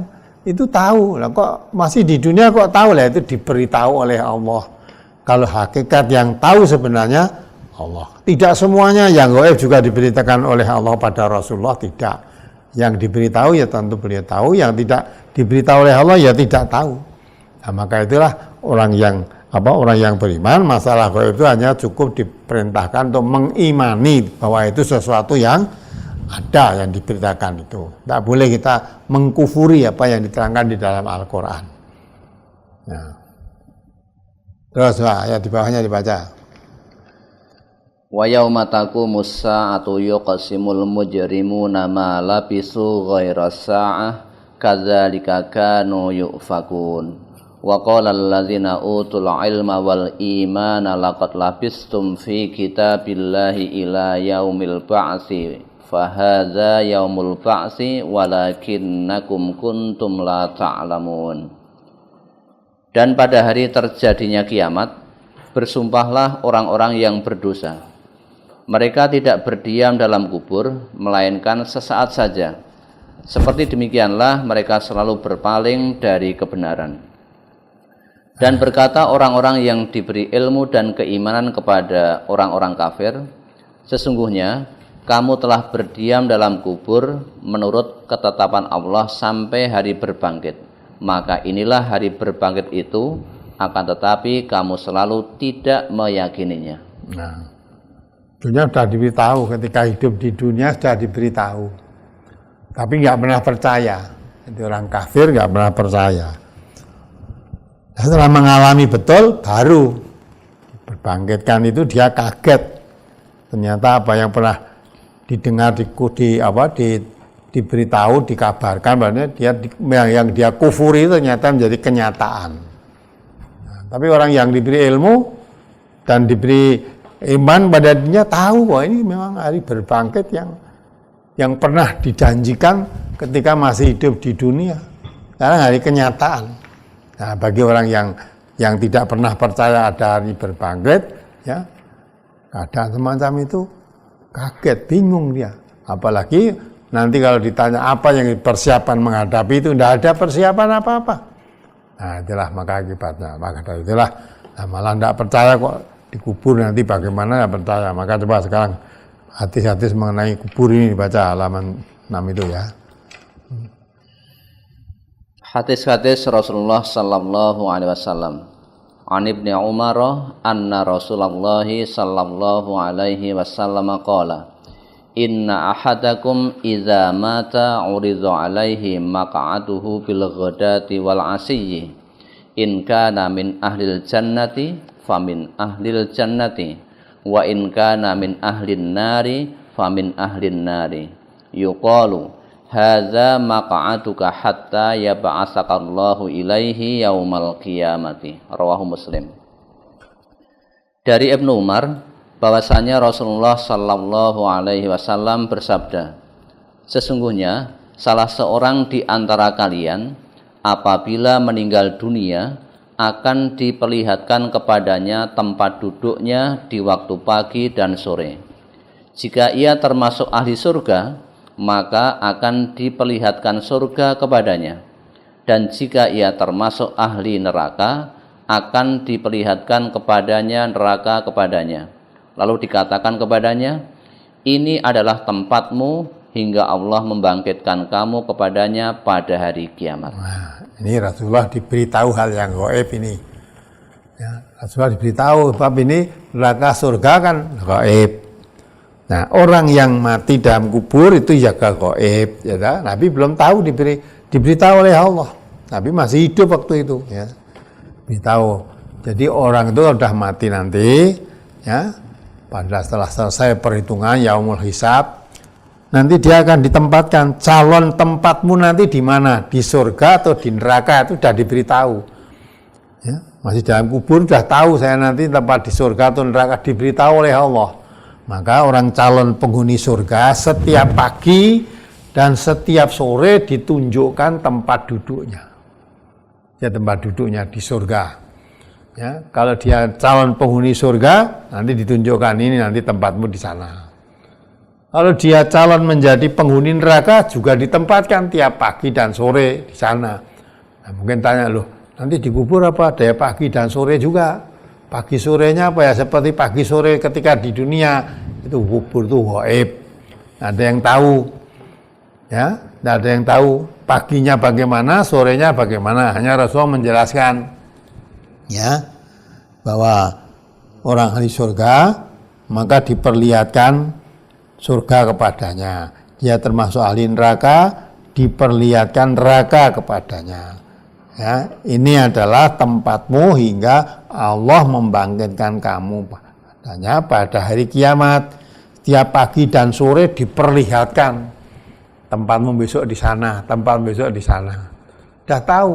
itu tahu lah. Kok masih di dunia kok tahu lah, itu diberitahu oleh Allah. Kalau hakikat yang tahu sebenarnya Allah. Tidak semuanya yang gaib juga diberitakan oleh Allah pada Rasulullah, tidak. Yang diberitahu ya tentu beliau tahu, yang tidak diberitahu oleh Allah ya tidak tahu. Nah, maka itulah orang yang beriman, masalah gaib itu hanya cukup diperintahkan untuk mengimani bahwa itu sesuatu yang ada, yang diberitakan itu. Tidak boleh kita mengkufuri apa yang diterangkan di dalam Al-Quran. Nah. Terus ayat di bawahnya dibaca. Wa yauma taqumus sa'atu yuqsimul mujrimuna ma labisu ghaira sa'ah kadzalika kanu yufakun. Wa qala alladzina utul ilma wal imana laqad labistum fi kitabillahi ila yaumil ba'tsi fa hadza yaumul ba'tsi walakinnakum kuntum la ta'lamun. Dan pada hari terjadinya kiamat, bersumpahlah orang-orang yang berdosa. Mereka tidak berdiam dalam kubur, melainkan sesaat saja. Seperti demikianlah mereka selalu berpaling dari kebenaran. Dan berkata orang-orang yang diberi ilmu dan keimanan kepada orang-orang kafir, sesungguhnya kamu telah berdiam dalam kubur menurut ketetapan Allah sampai hari berbangkit. Maka inilah hari berbangkit itu, akan tetapi kamu selalu tidak meyakininya. Nah, dunia sudah diberitahu, ketika hidup di dunia sudah diberitahu, tapi nggak pernah percaya. Itu orang kafir nggak pernah percaya. Nah, setelah mengalami betul, baru berbangkitkan itu dia kaget. Ternyata apa yang pernah didengar diberitahu, dikabarkan, bahwa yang dia kufuri itu ternyata menjadi kenyataan. Nah, tapi orang yang diberi ilmu dan diberi iman pada dirinya tahu bahwa ini memang hari berbangkit yang pernah dijanjikan ketika masih hidup di dunia. Karena hari kenyataan. Nah, bagi orang yang tidak pernah percaya ada hari berbangkit, ya keadaan semacam itu kaget, bingung dia. Apalagi nanti kalau ditanya apa yang persiapan menghadapi itu, tidak ada persiapan apa-apa. Nah, itulah maka akibatnya. Maka dari itulah malah tidak percaya kok dikubur nanti bagaimana, tidak percaya. Maka coba sekarang hadis-hadis mengenai kubur ini dibaca halaman 6 itu ya. Hadis-hadis Rasulullah sallallahu alaihi wasallam. An Ibnu Umar anna Rasulullah sallallahu alaihi wasallam qala Inna ahadakum idza mata uridu alaihi maq'aduhu bil ghadati wal asiyyi in kana min ahlil jannati famin ahlil jannati wa in kana min ahlin nari famin ahlin nari yuqalu hadza maq'aduka hatta yab'atsakallahu ilaihi yaumal qiyamati. Rawahu Muslim. Dari Ibnu Umar bahwasanya Rasulullah sallallahu alaihi wasallam bersabda, sesungguhnya salah seorang di antara kalian apabila meninggal dunia akan diperlihatkan kepadanya tempat duduknya di waktu pagi dan sore. Jika ia termasuk ahli surga, maka akan diperlihatkan surga kepadanya. Dan jika ia termasuk ahli neraka, akan diperlihatkan kepadanya neraka kepadanya. Lalu dikatakan kepadanya, ini adalah tempatmu hingga Allah membangkitkan kamu kepadanya pada hari kiamat. Nah, ini Rasulullah diberitahu hal yang gaib ini. Ya, Rasulullah diberitahu bab ini neraka surga kan gaib. Nah, orang yang mati dalam kubur itu jaga gaib, ya kan? Nabi belum tahu diberitahu oleh Allah. Nabi masih hidup waktu itu, ya. Beritahu. Jadi orang itu sudah mati nanti, ya. Pada setelah selesai perhitungan yaumul hisab, nanti dia akan ditempatkan, calon tempatmu nanti di mana, di surga atau di neraka, itu sudah diberitahu. Ya, masih dalam kubur sudah tahu saya nanti tempat di surga atau neraka, diberitahu oleh Allah. Maka orang calon penghuni surga setiap pagi dan setiap sore ditunjukkan tempat duduknya. Ya, tempat duduknya di surga. Ya, kalau dia calon penghuni surga, nanti ditunjukkan ini nanti tempatmu di sana. Kalau dia calon menjadi penghuni neraka, juga ditempatkan tiap pagi dan sore di sana. Nah, mungkin tanya, loh, nanti dikubur apa? Ada pagi dan sore juga. Pagi sorenya apa ya? Seperti pagi sore ketika di dunia, itu kubur itu gaib. Ada yang tahu. Ya, tidak ada yang tahu. Paginya bagaimana, sorenya bagaimana. Hanya Rasulullah menjelaskan, ya, bahwa orang ahli surga maka diperlihatkan surga kepadanya. Dia termasuk ahli neraka, diperlihatkan neraka kepadanya. Ya, ini adalah tempatmu hingga Allah membangkitkan kamu padanya pada hari kiamat. Setiap pagi dan sore diperlihatkan tempatmu besok di sana, tempat besok di sana. Sudah tahu,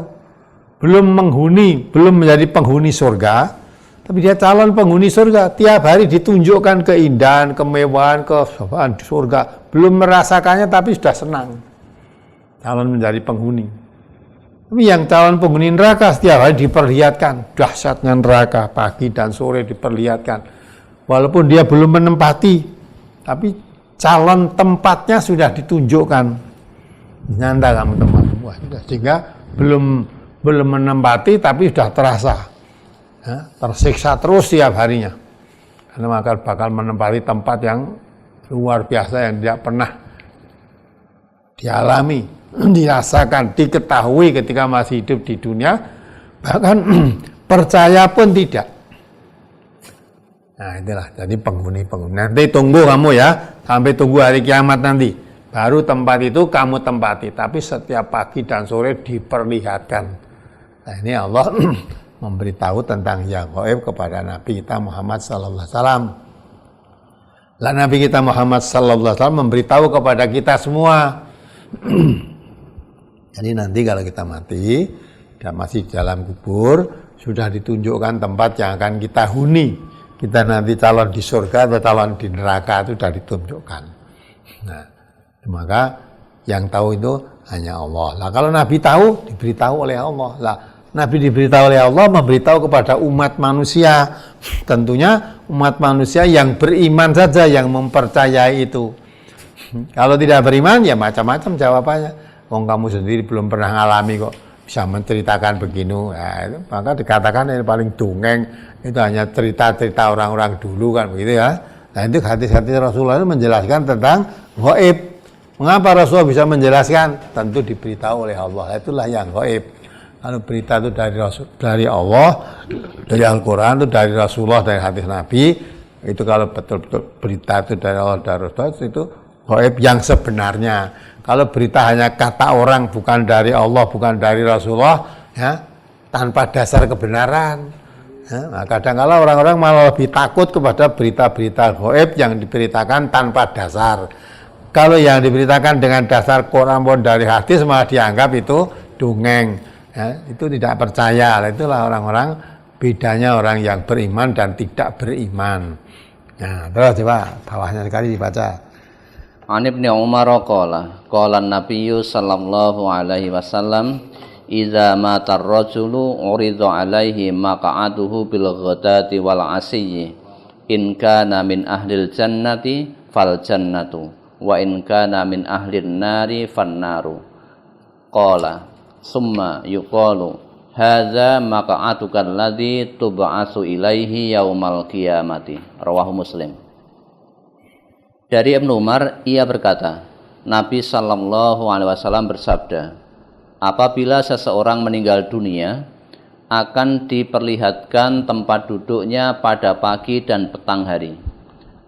belum menjadi penghuni surga, tapi dia calon penghuni surga. Tiap hari ditunjukkan keindahan, kemewahan, kesopanan di surga. Belum merasakannya tapi sudah senang. Calon menjadi penghuni. Tapi yang calon penghuni neraka setiap hari diperlihatkan dahsyatnya neraka, pagi dan sore diperlihatkan. Walaupun dia belum menempati, tapi calon tempatnya sudah ditunjukkan. Nyanda kamu tempat semua, sehingga belum menempati tapi sudah terasa. Ya, tersiksa terus setiap harinya, karena maka bakal menempati tempat yang luar biasa yang tidak pernah dialami, dirasakan, diketahui ketika masih hidup di dunia, bahkan percaya pun tidak. Nah itulah, jadi penghuni. Nanti tunggu kamu ya, sampai tunggu hari kiamat nanti, baru tempat itu kamu tempati, tapi setiap pagi dan sore diperlihatkan. Nah ini Allah memberitahu tentang yang gaib kepada Nabi kita Muhammad sallallahu alaihi wasallam. Lah Nabi kita Muhammad sallallahu alaihi wasallam memberitahu kepada kita semua. Jadi nanti kalau kita mati dan masih dalam kubur, sudah ditunjukkan tempat yang akan kita huni. Kita nanti calon di surga atau calon di neraka itu sudah ditunjukkan. Nah, maka yang tahu itu hanya Allah. Lah kalau Nabi tahu, diberitahu oleh Allah. Lah Nabi diberitahu oleh Allah, memberitahu kepada umat manusia. Tentunya umat manusia yang beriman saja yang mempercayai itu. Kalau tidak beriman, ya macam-macam jawabannya. Wong kamu sendiri belum pernah ngalami kok bisa menceritakan begini. Ya, maka dikatakan yang paling dongeng itu hanya cerita-cerita orang-orang dulu kan begitu ya. Nah itu hadis-hadis Rasulullah itu menjelaskan tentang gaib. Mengapa Rasulullah bisa menjelaskan? Tentu diberitahu oleh Allah. Itulah yang gaib. Kalau berita itu dari Allah, dari Al-Quran, itu dari Rasulullah, dari hadis Nabi, itu kalau betul-betul berita itu dari Allah, dari Rasulullah, itu gaib yang sebenarnya. Kalau berita hanya kata orang, bukan dari Allah, bukan dari Rasulullah, ya, tanpa dasar kebenaran. Ya, nah kadang-kala orang-orang malah lebih takut kepada berita-berita gaib yang diberitakan tanpa dasar. Kalau yang diberitakan dengan dasar Quran maupun dari hadis malah dianggap itu dongeng. Ya, itu tidak percaya. Itulah orang-orang, bedanya orang yang beriman dan tidak beriman. Nah, terus coba bawahnya sekali dibaca. An Ibnu Umar qala Nabiyyu sallallahu alaihi wasallam idza mata ar-rajulu urida alaihi maq'aduhu bil ghadati wal asiyyi in kana min ahlil jannati fal jannatu wa in kana min ahlin nari fan naru. Qala summa yuqalu hadza maq'atuka alladzi tub'atsu ilaihi yaumal qiyamati. Rawahu Muslim. Dari Ibnu Umar, ia berkata, Nabi sallallahu alaihi wasallam bersabda, apabila seseorang meninggal dunia, akan diperlihatkan tempat duduknya pada pagi dan petang hari.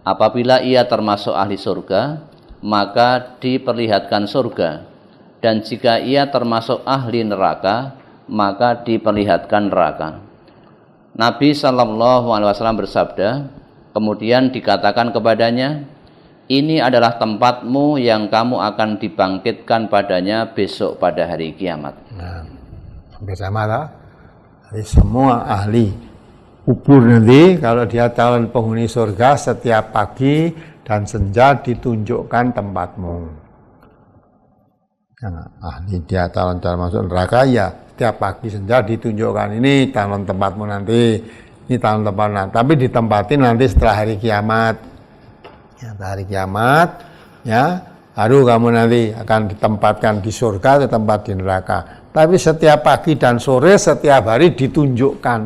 Apabila ia termasuk ahli surga, maka diperlihatkan surga. Dan jika ia termasuk ahli neraka, maka diperlihatkan neraka. Nabi sallallahu alaihi wasallam bersabda, kemudian dikatakan kepadanya, ini adalah tempatmu yang kamu akan dibangkitkan padanya besok pada hari kiamat. Nah, bersama lah. Jadi semua ahli kubur nanti kalau dia calon penghuni surga setiap pagi dan senja ditunjukkan tempatmu. yang ahli dia calon-calon masuk neraka, ya setiap pagi senja ditunjukkan, ini calon tempatmu nanti, ini calon tempat nanti, tapi ditempatin nanti setelah hari kiamat. Ya, hari kiamat, ya, baru kamu nanti akan ditempatkan di surga atau tempat di neraka. Tapi setiap pagi dan sore, setiap hari ditunjukkan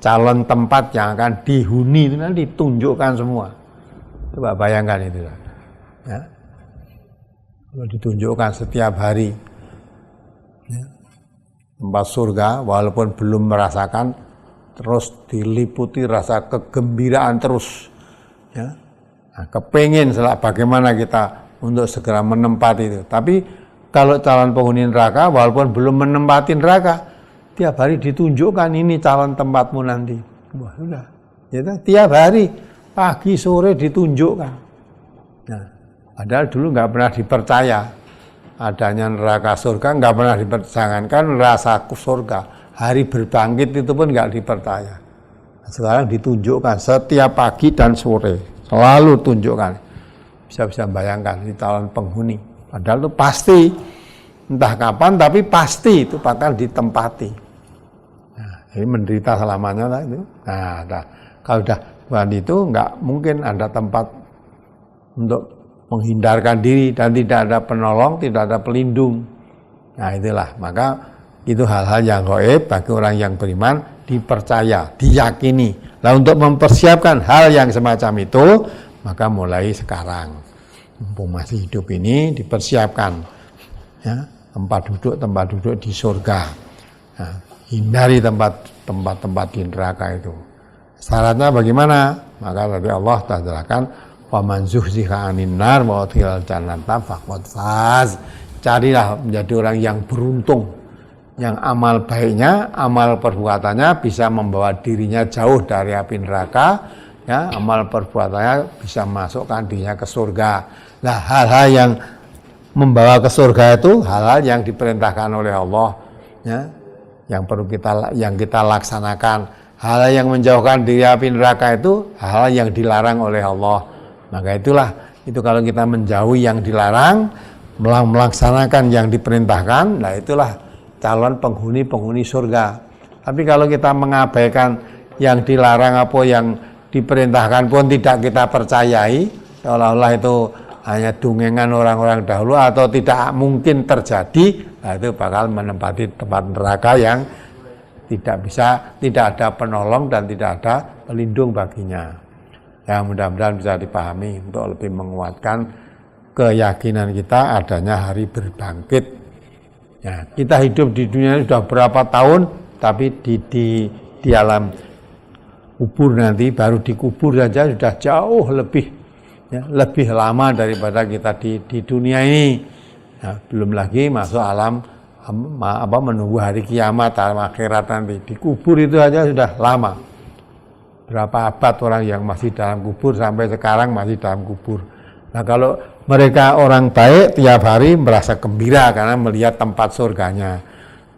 calon tempat yang akan dihuni, itu nanti ditunjukkan semua. Coba bayangkan itu, ya. Kalau ditunjukkan setiap hari, ya, tempat surga, walaupun belum merasakan, terus diliputi rasa kegembiraan terus, ya. Nah, kepingin bagaimana kita untuk segera menempati itu. Tapi kalau calon penghuni neraka, walaupun belum menempati neraka, tiap hari ditunjukkan ini calon tempatmu nanti. Wah, sudah, ya, tiap hari pagi sore ditunjukkan. Nah, padahal dulu nggak pernah dipercaya adanya neraka surga, nggak pernah diperjangankan rasa surga. Hari berbangkit itu pun nggak dipercaya. Sekarang ditunjukkan setiap pagi dan sore, selalu tunjukkan. Bisa bayangkan ini calon penghuni. Padahal itu pasti, entah kapan, tapi pasti itu bakal ditempati. Nah, ini menderita selamanya lah itu. Nah, kalau udah bukan itu, nggak mungkin ada tempat untuk menghindarkan diri dan tidak ada penolong, tidak ada pelindung. Nah, itulah, maka itu hal-hal yang gaib bagi orang yang beriman dipercaya, diyakini. Nah, untuk mempersiapkan hal yang semacam itu, maka mulai sekarang, mumpung masih hidup ini, dipersiapkan, ya, tempat duduk di surga. Nah, hindari tempat-tempat di neraka itu. Syaratnya bagaimana? Maka tadi Allah telah jelaskan, faman zuhziha 'anil nar wa udkhilal jannata faqad faz. Carilah menjadi orang yang beruntung, yang amal baiknya, amal perbuatannya bisa membawa dirinya jauh dari api neraka, ya, amal perbuatannya bisa masukkan dirinya ke surga. Nah, hal-hal yang membawa ke surga itu hal-hal yang diperintahkan oleh Allah, ya, yang perlu kita laksanakan. Hal yang menjauhkan diri api neraka itu hal yang dilarang oleh Allah. Maka itu kalau kita menjauhi yang dilarang, melaksanakan yang diperintahkan, nah itulah calon penghuni surga. Tapi kalau kita mengabaikan yang dilarang apa yang diperintahkan pun tidak kita percayai, seolah-olah itu hanya dungengan orang-orang dahulu atau tidak mungkin terjadi, nah itu bakal menempati tempat neraka yang tidak ada penolong dan tidak ada pelindung baginya. Ya, mudah-mudahan bisa dipahami untuk lebih menguatkan keyakinan kita adanya hari berbangkit. Ya, kita hidup di dunia ini sudah berapa tahun, tapi di alam kubur nanti, baru dikubur saja sudah jauh lebih lama daripada kita di dunia ini. Ya, belum lagi masuk alam menunggu hari kiamat, alam akhirat nanti. Dikubur itu saja sudah lama. Berapa abad orang yang masih dalam kubur sampai sekarang masih dalam kubur. Nah, kalau mereka orang baik tiap hari merasa gembira karena melihat tempat surganya.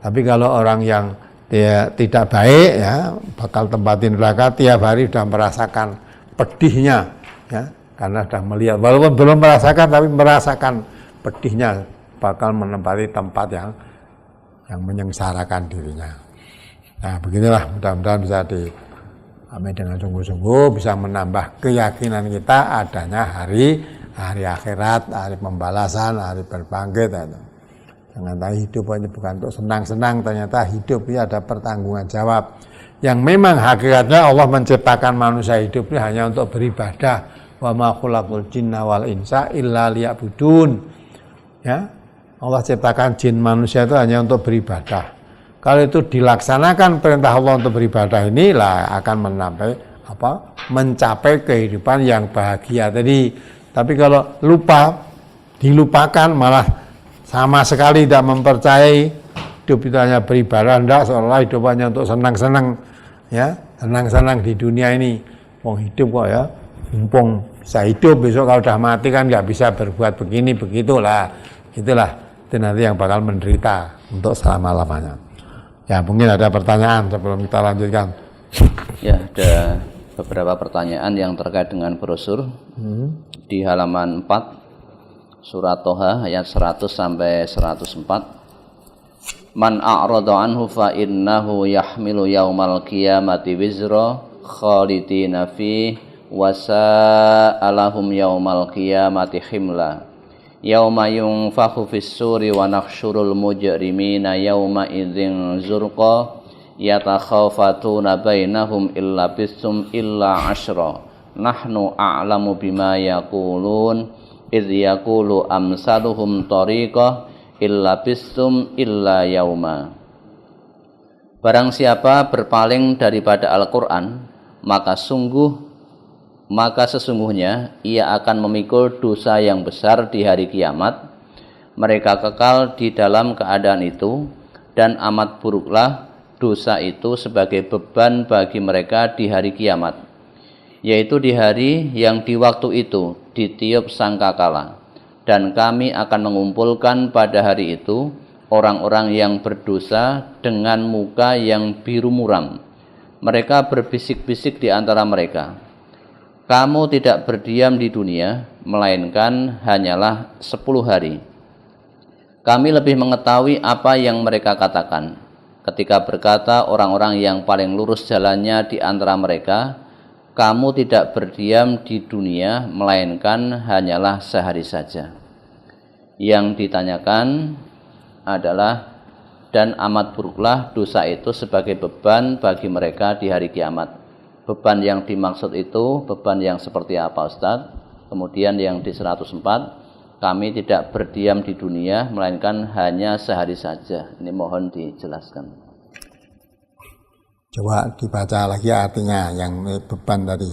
Tapi kalau orang yang tidak baik, ya, bakal tempatin neraka, tiap hari sudah merasakan pedihnya, ya, karena sudah melihat, walaupun belum merasakan tapi merasakan pedihnya, bakal menempati tempat yang menyengsarakan dirinya. Nah, beginilah, mudah-mudahan bisa dipahami dengan sungguh-sungguh, bisa menambah keyakinan kita adanya hari akhirat, hari pembalasan, hari berbangkit. Jangan tahu hidup hanya bukan untuk senang-senang, ternyata hidup ini ada pertanggungan jawab. Yang memang hakikatnya Allah menciptakan manusia hidup ini hanya untuk beribadah. Wa ma khalaqul jinna wal insa illa liya'budun. Ya, Allah ciptakan jin manusia itu hanya untuk beribadah. Kalau itu dilaksanakan perintah Allah untuk beribadah inilah akan mencapai kehidupan yang bahagia tadi. Tapi kalau dilupakan, malah sama sekali tidak mempercayai hidup itu hanya beribadah, enggak, seolah hidup hanya untuk senang-senang, ya, senang-senang di dunia ini. Wong hidup kok, ya, mumpung bisa hidup, besok kalau udah mati kan nggak bisa berbuat begini begitulah. Itulah itu nanti yang bakal menderita untuk selama-lamanya. Ya, mungkin ada pertanyaan sebelum kita lanjutkan. Ya, ada beberapa pertanyaan yang terkait dengan brosur. Di halaman 4 surat Toha ayat 100 sampai 104. Man a'rada anhu fa innahu yahmilu yaumal qiyamati wizra khalidina fi wa sa'alahum yaumal qiyamati himla yauma yunfakhu fis suri wa nakhsyurul mujrimina yauma idzin zurqa yatakhafatuna bainahum illa bisum illa ashra nahnu a'lamu bima yaqulun idz yaqulu amsaluhum tariqah illa bisum illa yauma. Barang siapa berpaling daripada Al-Qur'an, maka sesungguhnya ia akan memikul dosa yang besar di hari kiamat. Mereka kekal di dalam keadaan itu, dan amat buruklah dosa itu sebagai beban bagi mereka di hari kiamat, yaitu di hari yang di waktu itu ditiup sangkakala. Dan kami akan mengumpulkan pada hari itu orang-orang yang berdosa dengan muka yang biru muram. Mereka berbisik-bisik di antara mereka, kamu tidak berdiam di dunia, melainkan hanyalah 10 hari. Kami lebih mengetahui apa yang mereka katakan. Ketika berkata orang-orang yang paling lurus jalannya di antara mereka, kamu tidak berdiam di dunia, melainkan hanyalah sehari saja. Yang ditanyakan adalah, dan amat buruklah dosa itu sebagai beban bagi mereka di hari kiamat. Beban yang dimaksud itu, beban yang seperti apa Ustaz? Kemudian yang di 104, kami tidak berdiam di dunia, melainkan hanya sehari saja. Ini mohon dijelaskan. Coba dibaca lagi artinya yang beban tadi.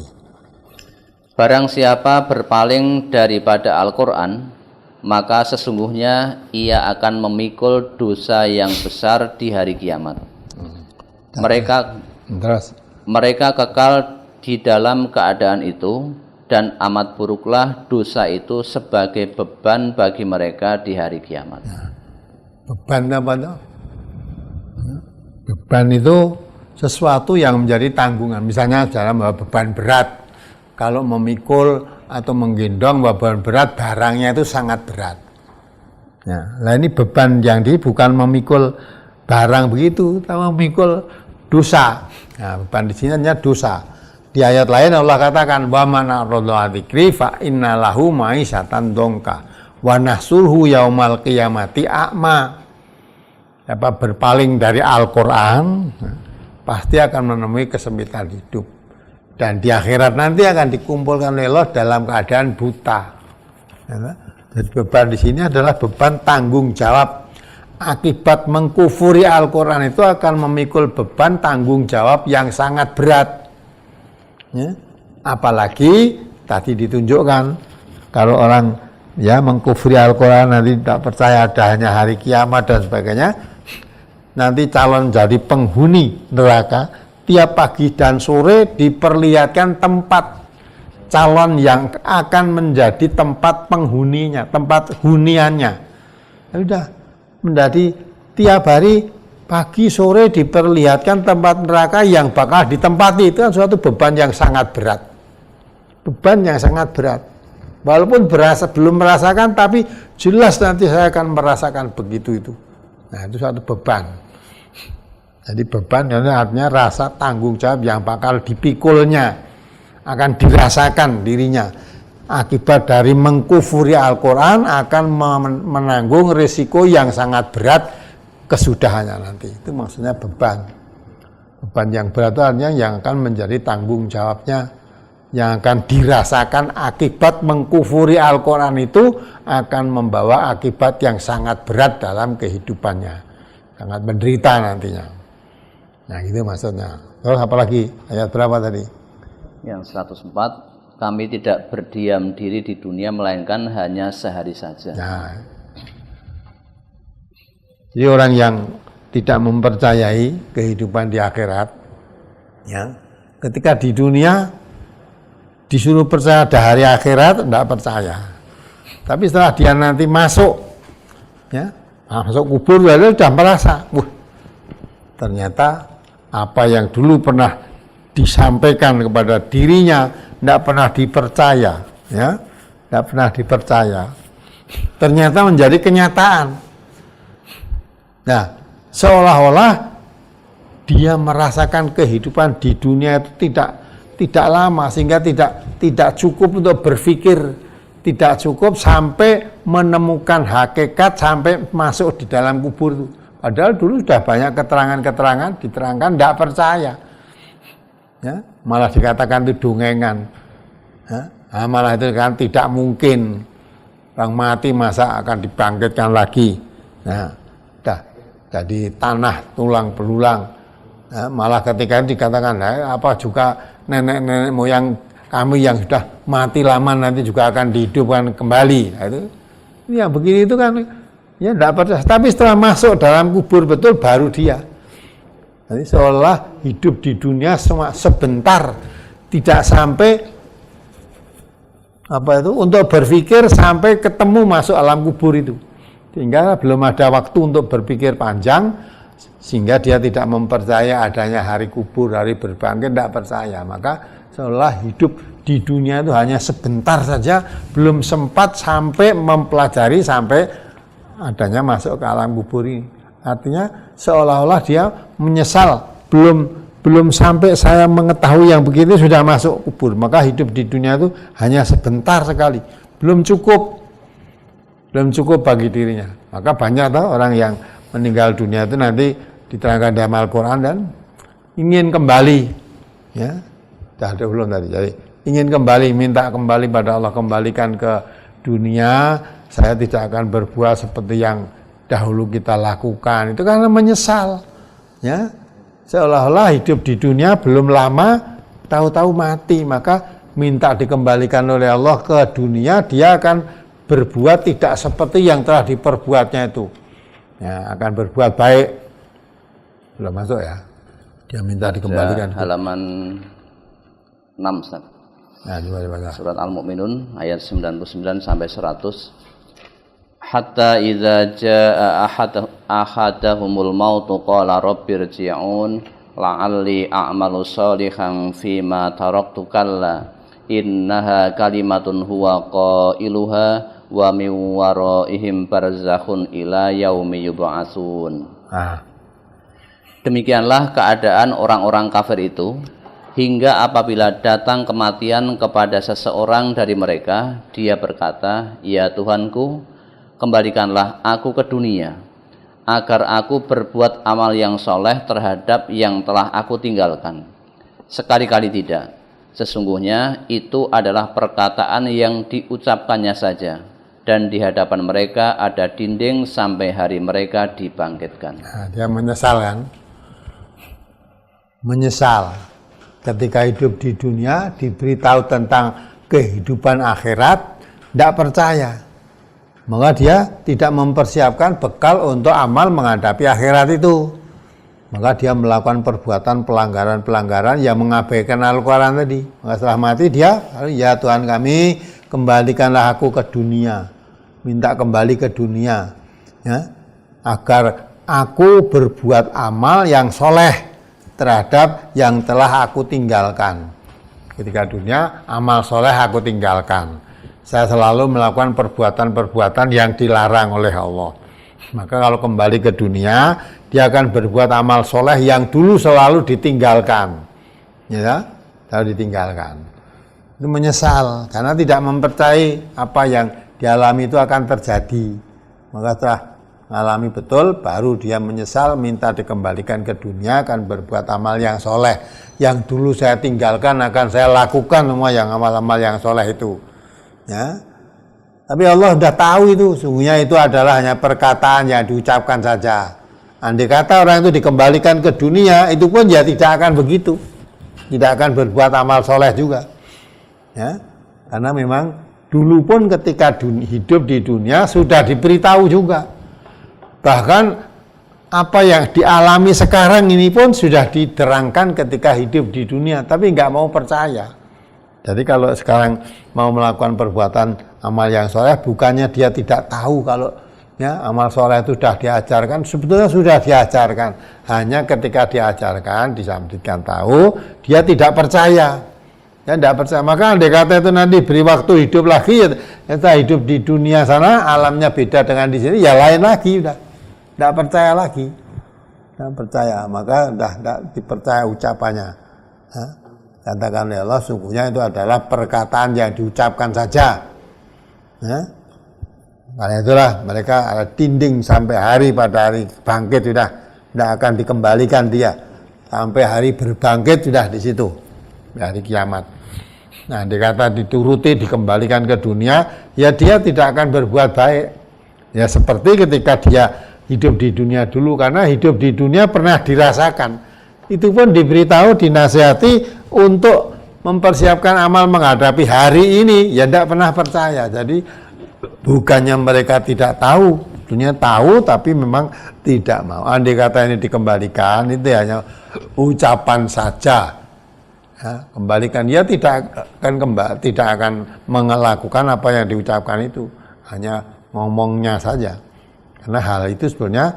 Barang siapa berpaling daripada Al-Qur'an, maka sesungguhnya ia akan memikul dosa yang besar di hari kiamat. Mereka kekal di dalam keadaan itu, dan amat buruklah dosa itu sebagai beban bagi mereka di hari kiamat. Beban apa itu? Beban itu sesuatu yang menjadi tanggungan. Misalnya dalam beban berat, kalau memikul atau menggendong beban berat, barangnya itu sangat berat. Ya, nah ini beban yang bukan memikul barang begitu, tapi memikul dosa. Nah, beban di sini hanya dosa. Di ayat lain Allah katakan, wa man a'rada dzikri fa innalahu ma'isyatan dongka wa nahsurhu yaumal qiyamati a'ma. Apa berpaling dari Al-Qur'an, pasti akan menemui kesempitan hidup, dan di akhirat nanti akan dikumpulkan oleh Allah dalam keadaan buta. Jadi beban di sini adalah beban tanggung jawab. Akibat mengkufuri Al-Quran itu akan memikul beban tanggung jawab yang sangat berat. Ya. Apalagi tadi ditunjukkan kalau orang mengkufuri Al-Quran, nanti tidak percaya adanya hari kiamat dan sebagainya, nanti calon jadi penghuni neraka. Tiap pagi dan sore diperlihatkan tempat calon yang akan menjadi tempat penghuninya, tempat huniannya. Sudah menjadi tiap hari pagi sore diperlihatkan tempat neraka yang bakal ditempati. Itu kan suatu beban yang sangat berat. Beban yang sangat berat. Walaupun belum merasakan, tapi jelas nanti saya akan merasakan begitu itu. Nah, itu suatu beban. Jadi beban artinya rasa tanggung jawab yang bakal dipikulnya, akan dirasakan dirinya. Akibat dari mengkufuri Al-Quran akan menanggung risiko yang sangat berat kesudahannya nanti. Itu maksudnya beban. Beban yang berat itu artinya yang akan menjadi tanggung jawabnya, yang akan dirasakan akibat mengkufuri Al-Quran itu akan membawa akibat yang sangat berat dalam kehidupannya. Sangat menderita nantinya. Nah, gitu maksudnya. Terus apa lagi? Ayat berapa tadi? Yang 104, kami tidak berdiam diri di dunia melainkan hanya sehari saja. Nah, jadi orang yang tidak mempercayai kehidupan di akhirat, ya, ketika di dunia disuruh percaya ada hari akhirat, tidak percaya. Tapi setelah dia nanti masuk, masuk kubur, lalu sudah merasa, ternyata apa yang dulu pernah disampaikan kepada dirinya tidak pernah dipercaya, tidak pernah dipercaya. ternyata menjadi kenyataan. Nah, seolah-olah dia merasakan kehidupan di dunia itu tidak lama, sehingga tidak cukup untuk berpikir, tidak cukup sampai menemukan hakikat, sampai masuk di dalam kubur itu. Padahal dulu sudah banyak keterangan-keterangan diterangkan, tidak percaya, ya, malah dikatakan itu dongengan, ya, malah itu kan tidak mungkin orang mati masa akan dibangkitkan lagi. Nah, jadi tanah tulang belulang, ya, malah ketika itu dikatakan, apa juga nenek-nenek moyang kami yang sudah mati lama nanti juga akan dihidupkan kembali. Nah, itu yang begini itu kan ya tidak percaya. Tapi setelah masuk dalam kubur betul baru dia. Jadi seolah hidup di dunia sebentar, tidak sampai untuk berpikir sampai ketemu masuk alam kubur itu. Sehingga belum ada waktu untuk berpikir panjang, sehingga dia tidak mempercaya adanya hari kubur, hari berbangkit, tidak percaya. Maka seolah hidup di dunia itu hanya sebentar saja, belum sempat sampai mempelajari sampai adanya masuk ke alam kubur ini. Artinya seolah-olah dia menyesal, belum sampai saya mengetahui yang begitu sudah masuk kubur. Maka hidup di dunia itu hanya sebentar sekali, belum cukup bagi dirinya. Maka banyak orang yang meninggal dunia itu nanti diterangkan dalam Al-Quran dan ingin kembali, ya, sudah ada belum tadi. Jadi ingin kembali, minta kembali pada Allah, kembalikan ke dunia. Saya tidak akan berbuat seperti yang dahulu kita lakukan. Itu karena menyesal, ya. Seolah-olah hidup di dunia belum lama, tahu-tahu mati. Maka minta dikembalikan oleh Allah ke dunia, dia akan berbuat tidak seperti yang telah diperbuatnya itu. Ya, akan berbuat baik. Belum masuk ya. Dia minta dikembalikan. Halaman 6, Ustaz. Nah, Surat Al-Mu'minun ayat 99 sampai 100. Hatta idza jaa ahadahumul mautu qala rabbirji'un la'alli a'malu shalihan fima taraktu kalla innaha kalimatun huwa qailuha wa min waraihim barzakhun ila yaumi yub'atsun. Demikianlah keadaan orang-orang kafir itu hingga apabila datang kematian kepada seseorang dari mereka, dia berkata, "Ya Tuhanku, kembalikanlah aku ke dunia, agar aku berbuat amal yang soleh terhadap yang telah aku tinggalkan." Sekali-kali tidak. Sesungguhnya itu adalah perkataan yang diucapkannya saja, dan di hadapan mereka ada dinding sampai hari mereka dibangkitkan. Nah, dia menyesal kan? Menyesal. Ketika hidup di dunia, diberitahu tentang kehidupan akhirat, tidak percaya. Maka dia tidak mempersiapkan bekal untuk amal menghadapi akhirat itu. Maka dia melakukan perbuatan pelanggaran-pelanggaran yang mengabaikan Al-Quran tadi. Maka setelah mati dia, "Ya Tuhan kami, kembalikanlah aku ke dunia." Minta kembali ke dunia, ya, agar aku berbuat amal yang soleh terhadap yang telah aku tinggalkan. Ketika dunia, amal soleh aku tinggalkan. Saya selalu melakukan perbuatan-perbuatan yang dilarang oleh Allah. Maka kalau kembali ke dunia, dia akan berbuat amal soleh yang dulu selalu ditinggalkan. Ya, selalu ditinggalkan. Itu menyesal, karena tidak mempercayai apa yang dialami itu akan terjadi. Maka setelah mengalami betul, baru dia menyesal, minta dikembalikan ke dunia, akan berbuat amal yang soleh. Yang dulu saya tinggalkan akan saya lakukan semua yang amal-amal yang soleh itu. Ya. Tapi Allah sudah tahu itu, sungguhnya itu adalah hanya perkataan yang diucapkan saja. Andai kata orang itu dikembalikan ke dunia, itu pun ya tidak akan begitu. Tidak akan berbuat amal soleh juga. Ya. Karena memang dulu pun ketika hidup di dunia sudah diberitahu juga. Bahkan apa yang dialami sekarang ini pun sudah diterangkan ketika hidup di dunia, tapi nggak mau percaya. Jadi kalau sekarang mau melakukan perbuatan amal yang soleh, bukannya dia tidak tahu kalau ya amal soleh itu sudah diajarkan, sebetulnya sudah diajarkan. Hanya ketika diajarkan, disampaikan tahu, dia tidak percaya. Ya tidak percaya. Maka andai kata itu nanti beri waktu hidup lagi, ya kita hidup di dunia sana, alamnya beda dengan di sini, ya lain lagi, udah tidak percaya lagi. Tidak percaya, maka udah tidak dipercaya ucapannya. Ya. Katakan ya Allah, sungguhnya itu adalah perkataan yang diucapkan saja. Ya. Karena itulah mereka ada dinding sampai hari pada hari bangkit sudah tidak akan dikembalikan dia sampai hari berbangkit sudah di situ. Hari kiamat. Nah, dikata dituruti dikembalikan ke dunia, ya dia tidak akan berbuat baik. Ya seperti ketika dia hidup di dunia dulu, karena hidup di dunia pernah dirasakan. Itu pun diberitahu, dinasihati untuk mempersiapkan amal menghadapi hari ini, ya tidak pernah percaya. Jadi bukannya mereka tidak tahu, dunia tahu tapi memang tidak mau. Andai kata ini dikembalikan, itu hanya ucapan saja. Ya, kembalikan, dia tidak akan melakukan apa yang diucapkan itu, hanya ngomongnya saja. Karena hal itu sebenarnya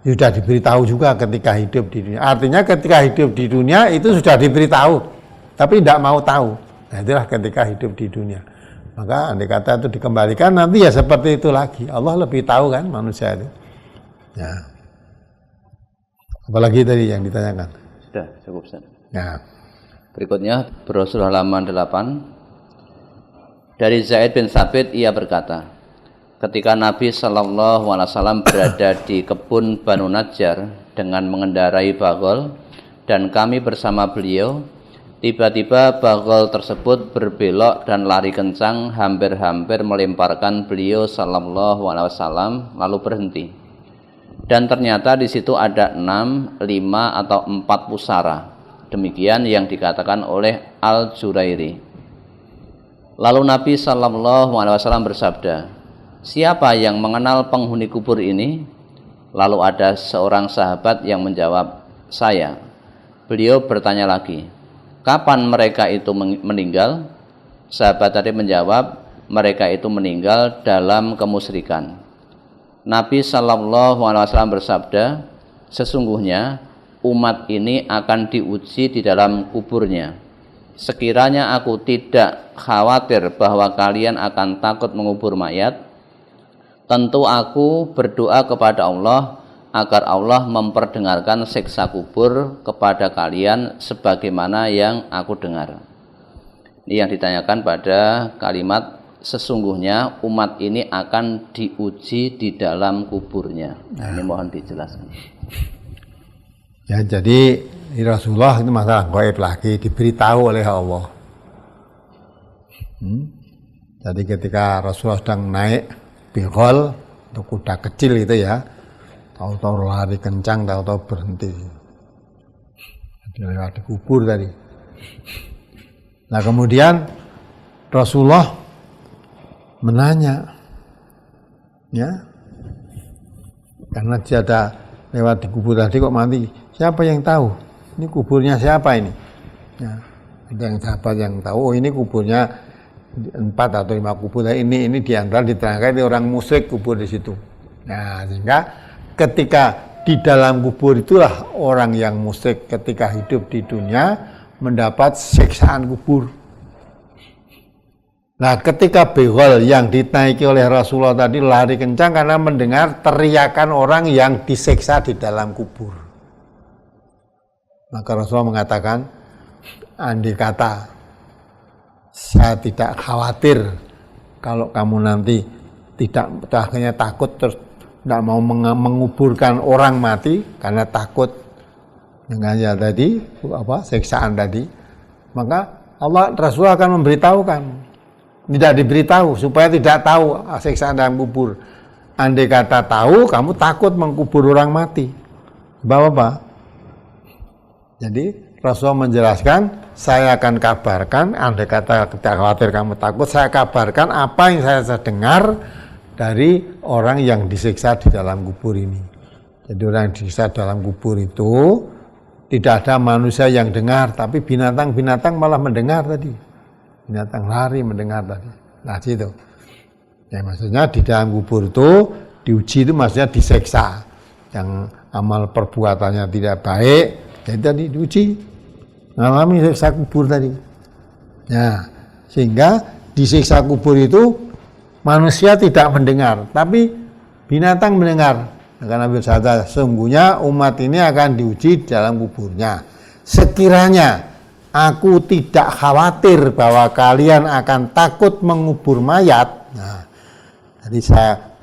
sudah diberitahu juga ketika hidup di dunia. Artinya ketika hidup di dunia itu sudah diberitahu, tapi tidak mau tahu. Nah, itulah ketika hidup di dunia. Maka andai kata itu dikembalikan, nanti ya seperti itu lagi. Allah lebih tahu kan manusia itu. Ya. Apalagi tadi yang ditanyakan? Sudah, cukup Ustaz. Ya. Berikutnya, brosur halaman 8. Dari Zaid bin Thabit, ia berkata, ketika Nabi SAW berada di kebun Banu Najjar dengan mengendarai bagol, dan kami bersama beliau, tiba-tiba bagol tersebut berbelok dan lari kencang, hampir-hampir melemparkan beliau SAW, lalu berhenti. Dan ternyata di situ ada 6, 5 atau 4 pusara. Demikian yang dikatakan oleh Al-Jurairi. Lalu Nabi SAW bersabda, siapa yang mengenal penghuni kubur ini? Lalu ada seorang sahabat yang menjawab, saya. Beliau bertanya lagi, kapan mereka itu meninggal? Sahabat tadi menjawab, mereka itu meninggal dalam kemusyrikan. Nabi SAW bersabda, sesungguhnya umat ini akan diuji di dalam kuburnya. Sekiranya aku tidak khawatir bahwa kalian akan takut mengubur mayat, tentu aku berdoa kepada Allah agar Allah memperdengarkan siksa kubur kepada kalian sebagaimana yang aku dengar. Ini yang ditanyakan pada kalimat sesungguhnya umat ini akan diuji di dalam kuburnya. Ini mohon dijelaskan. Ya, jadi Rasulullah itu masalah gaib lagi, diberitahu oleh Allah. Jadi ketika Rasulullah sedang naik bihol, untuk kuda kecil itu ya, tahu-tahu lari kencang, tahu-tahu berhenti. Jadi lewat di kubur tadi. Nah kemudian Rasulullah menanya, ya, karena dia ada lewat di kubur tadi kok mati. Siapa yang tahu? Ini kuburnya siapa ini? Ya, ada yang sahabat yang tahu. Oh ini kuburnya 4 atau 5 kubur. Ini di antara diterangkan ini orang musyrik kubur di situ. Nah sehingga ketika di dalam kubur itulah orang yang musyrik ketika hidup di dunia mendapat siksaan kubur. Nah ketika behol yang dinaiki oleh Rasulullah tadi lari kencang karena mendengar teriakan orang yang disiksa di dalam kubur. Maka Rasulullah mengatakan, andai kata saya tidak khawatir kalau kamu nanti tidak akhirnya takut terus tidak mau menguburkan orang mati karena takut dengan ya tadi siksaan tadi, maka Allah Rasulullah akan memberitahukan. Tidak diberitahu supaya tidak tahu siksaan dalam kubur. Andai kata tahu, kamu takut mengkubur orang mati. Bapak-bapak. Jadi Rasulullah menjelaskan, saya akan kabarkan, andai kata tidak khawatir kamu takut, saya kabarkan apa yang saya dengar dari orang yang disiksa di dalam kubur ini. Jadi orang yang disiksa dalam kubur itu tidak ada manusia yang dengar, tapi binatang-binatang malah mendengar tadi. Binatang lari mendengar tadi. Nah situ. Ya maksudnya di dalam kubur itu diuji itu maksudnya disiksa. Yang amal perbuatannya tidak baik, jadi tadi diuji, mengalami siksa kubur tadi. Nah, sehingga di siksa kubur itu manusia tidak mendengar, tapi binatang mendengar. Karena bersabda, sesungguhnya umat ini akan diuji dalam kuburnya. Sekiranya aku tidak khawatir bahwa kalian akan takut mengubur mayat. Nah, jadi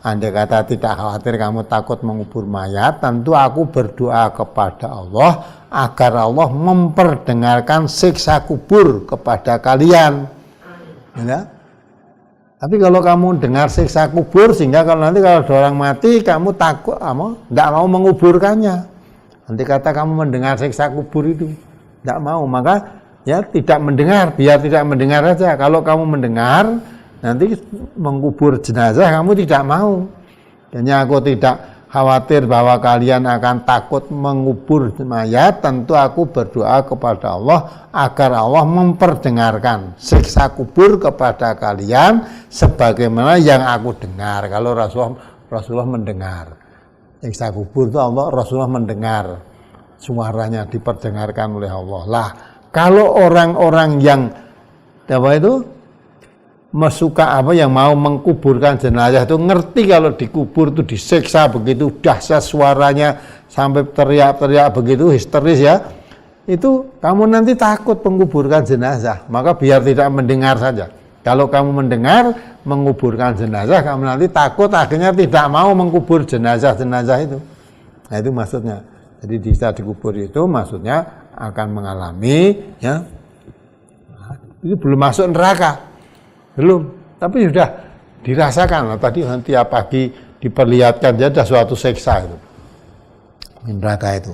andai kata tidak khawatir kamu takut mengubur mayat, tentu aku berdoa kepada Allah agar Allah memperdengarkan siksa kubur kepada kalian. Ya? Tapi kalau kamu dengar siksa kubur, sehingga kalau nanti kalau ada orang mati, kamu takut, tidak mau menguburkannya. Nanti kata kamu mendengar siksa kubur itu, tidak mau, maka ya tidak mendengar, biar tidak mendengar saja. Kalau kamu mendengar, nanti mengubur jenazah kamu tidak mau. Hanya aku tidak khawatir bahwa kalian akan takut mengubur mayat, tentu aku berdoa kepada Allah agar Allah memperdengarkan siksa kubur kepada kalian sebagaimana yang aku dengar. Kalau Rasulullah mendengar siksa kubur itu, Rasulullah mendengar suaranya diperdengarkan oleh Allah. Lah, kalau orang-orang yang yang mau mengkuburkan jenazah itu ngerti kalau dikubur itu disiksa begitu dahsyat suaranya sampai teriak-teriak begitu histeris ya, itu kamu nanti takut menguburkan jenazah, maka biar tidak mendengar saja. Kalau kamu mendengar menguburkan jenazah, kamu nanti takut akhirnya tidak mau mengkubur jenazah-jenazah itu. Nah, itu maksudnya. Jadi di saat dikubur itu maksudnya akan mengalami ya, itu belum masuk neraka. Belum, tapi sudah dirasakan. Tadi tiap pagi diperlihatkan ada suatu siksa itu, neraka itu.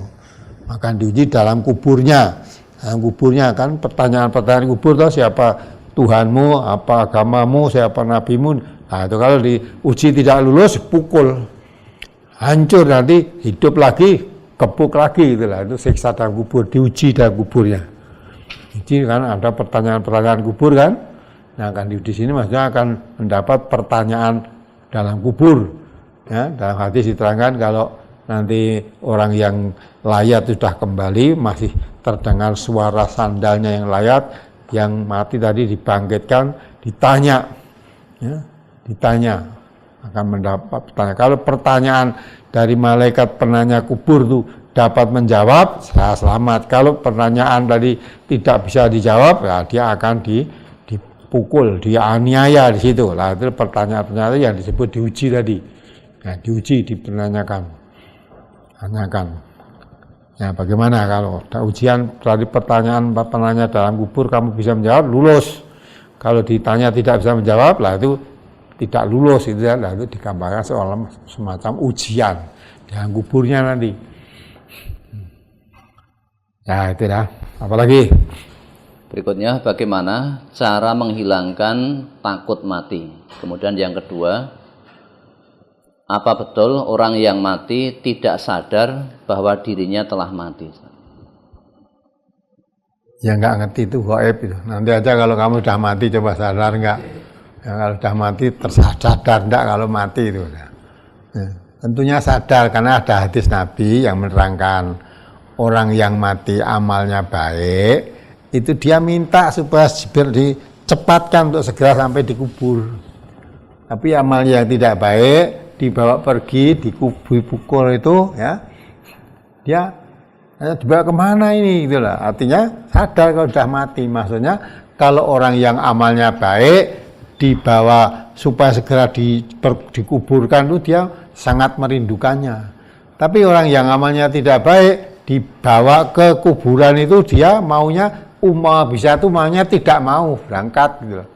Maka diuji dalam kuburnya. Dalam kuburnya kan pertanyaan-pertanyaan kubur, tahu siapa Tuhanmu, apa agamamu, siapa nabimu. Nah itu kalau diuji tidak lulus, pukul, hancur, nanti hidup lagi, kepuk lagi, itulah itu siksa dalam kubur, diuji dalam kuburnya. Jadi kan ada pertanyaan-pertanyaan kubur kan. Nah, akan di sini maksudnya akan mendapat pertanyaan dalam kubur. Ya, dalam hadis diterangkan kalau nanti orang yang layat sudah kembali, masih terdengar suara sandalnya yang layat, yang mati tadi dibangkitkan, ditanya, ya, ditanya akan mendapat pertanyaan. Kalau pertanyaan dari malaikat penanya kubur itu dapat menjawab, saya selamat. Kalau pertanyaan tadi tidak bisa dijawab, ya dia akan dipukul, dianiaya di situ. Lah itu pertanyaan-pertanyaan yang disebut diuji tadi. Nah, diuji, dipertanyakan. Tanyakan. Ya, bagaimana kalau ada ujian dari pertanyaan penanya dalam kubur kamu bisa menjawab, lulus. Kalau ditanya tidak bisa menjawab, lah itu tidak lulus itu ya. Lah itu digambarkan seolah semacam ujian dalam kuburnya nanti. Ya, itu dah. Apalagi? Berikutnya, bagaimana cara menghilangkan takut mati? Kemudian yang kedua, apa betul orang yang mati tidak sadar bahwa dirinya telah mati? Ya nggak ngerti itu gaib itu. Nanti aja kalau kamu sudah mati coba sadar nggak? Ya, kalau sudah mati tersadar enggak kalau mati itu. Ya, tentunya sadar karena ada hadis Nabi yang menerangkan orang yang mati amalnya baik, itu dia minta supaya dicepatkan untuk segera sampai dikubur. Tapi amal yang tidak baik dibawa pergi, dipukul itu, ya, dia dibawa kemana ini, gitulah. Artinya sadar kalau sudah mati. Maksudnya kalau orang yang amalnya baik dibawa supaya segera dikuburkan itu dia sangat merindukannya. Tapi orang yang amalnya tidak baik dibawa ke kuburan itu dia maunya bisa tuh maunya tidak mau berangkat gitu.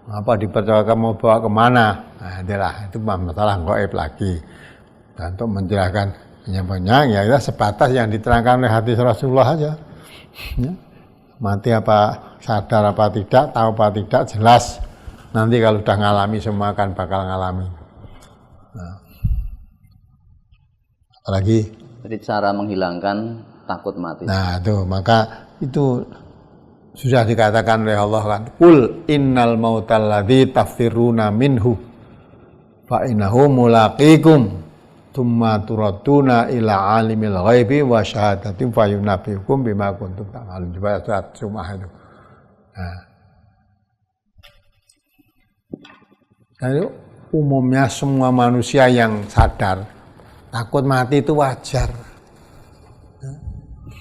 Apa dipercayakan mau bawa kemana? Nah, itulah itu masalah gaib lagi. Dan untuk menjelaskan banyak ya itu sebatas yang diterangkan oleh hadis Rasulullah aja. Ya. Mati apa sadar apa tidak, tahu apa tidak jelas. Nanti kalau udah ngalami semua akan bakal ngalami. Nah. Apalagi? Jadi cara menghilangkan takut mati. Nah itu maka itu sudah dikatakan oleh Allah kan, qul innal mautal ladzi tafiruna minhu fa innahu mulaqikum tsumma turadduna ila alimil ghaibi wa syahadati fa yunabbiukum bima kuntum ta'malun. Coba surat Jumu'ah itu. Nah, Jadi umumnya semua manusia yang sadar takut mati itu wajar.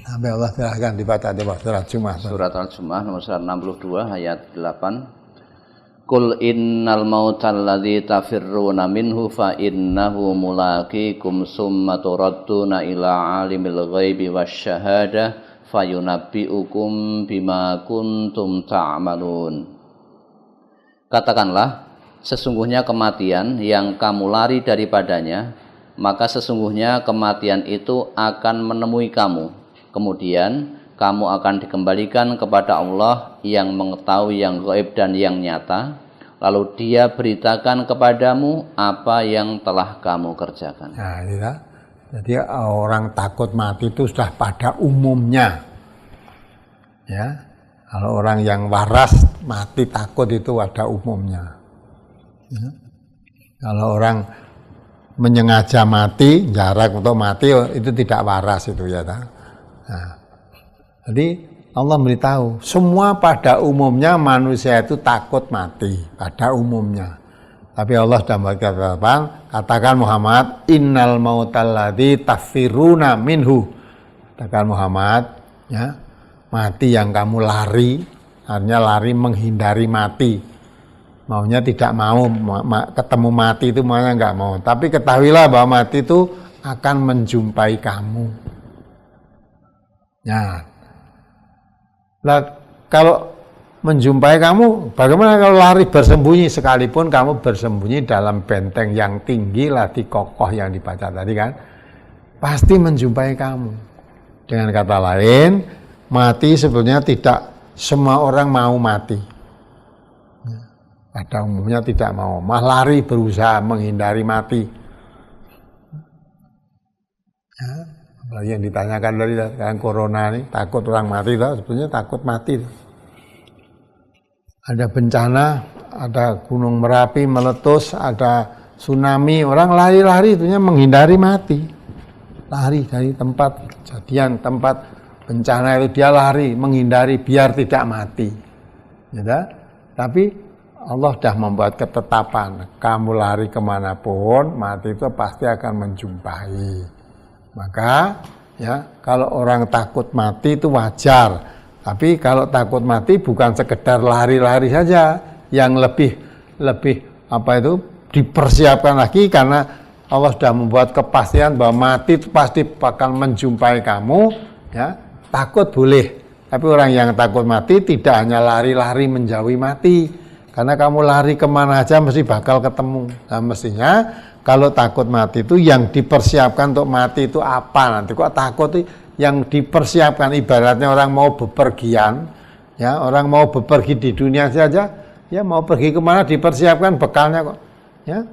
Sampai Allah silahkan dibaca di surat Jum'ah. Surat Al-Jum'ah nomor 62 ayat 8. Qul innal mautal ladzi tafirruna minhu fa innahu mulaqikum summa turadduna ila alimil ghaibi wasyahadah fayunabbi'ukum bima kuntum ta'malun. Katakanlah, sesungguhnya kematian yang kamu lari daripadanya, maka sesungguhnya kematian itu akan menemui kamu. Kemudian kamu akan dikembalikan kepada Allah yang mengetahui yang gaib dan yang nyata. Lalu Dia beritakan kepadamu apa yang telah kamu kerjakan. Nah, ya. Jadi orang takut mati itu sudah pada umumnya. Ya. Kalau orang yang waras mati takut itu pada umumnya. Ya. Kalau orang menyengaja mati, jarak untuk mati itu tidak waras itu ya. Nah, jadi Allah beritahu semua pada umumnya manusia itu takut mati pada umumnya. Tapi Allah sudah berkata, katakan Muhammad, innal mautal ladzi tafiruna minhu. Katakan Muhammad, ya, mati yang kamu lari, artinya lari menghindari mati. Maunya tidak mau ketemu mati itu maunya enggak mau. Tapi ketahuilah bahwa mati itu akan menjumpai kamu. Ya. Nah, kalau menjumpai kamu, bagaimana kalau lari bersembunyi? Sekalipun kamu bersembunyi dalam benteng yang tinggi, latih kokoh yang dibaca tadi kan, pasti menjumpai kamu. Dengan kata lain, mati sebetulnya tidak semua orang mau mati. Pada umumnya tidak mau, malah lari berusaha menghindari mati. Ya. Apalagi yang ditanyakan dari yang corona ini, takut orang mati, sebetulnya takut mati. Ada bencana, ada gunung Merapi meletus, ada tsunami, orang lari-lari itunya menghindari mati. Lari dari tempat kejadian, tempat bencana itu dia lari, menghindari biar tidak mati. Ya, tapi Allah sudah membuat ketetapan, kamu lari kemanapun, mati itu pasti akan menjumpai. Maka ya kalau orang takut mati itu wajar, tapi kalau takut mati bukan sekedar lari-lari saja, yang lebih apa itu dipersiapkan lagi karena Allah sudah membuat kepastian bahwa mati itu pasti bakal menjumpai kamu. Ya, takut boleh, tapi orang yang takut mati tidak hanya lari-lari menjauhi mati, karena kamu lari kemana aja mesti bakal ketemu. Nah, mestinya kalau takut mati itu yang dipersiapkan untuk mati itu apa? Nanti kok takut itu yang dipersiapkan, ibaratnya orang mau bepergian, ya orang mau bepergi di dunia saja, ya mau pergi kemana dipersiapkan bekalnya kok, ya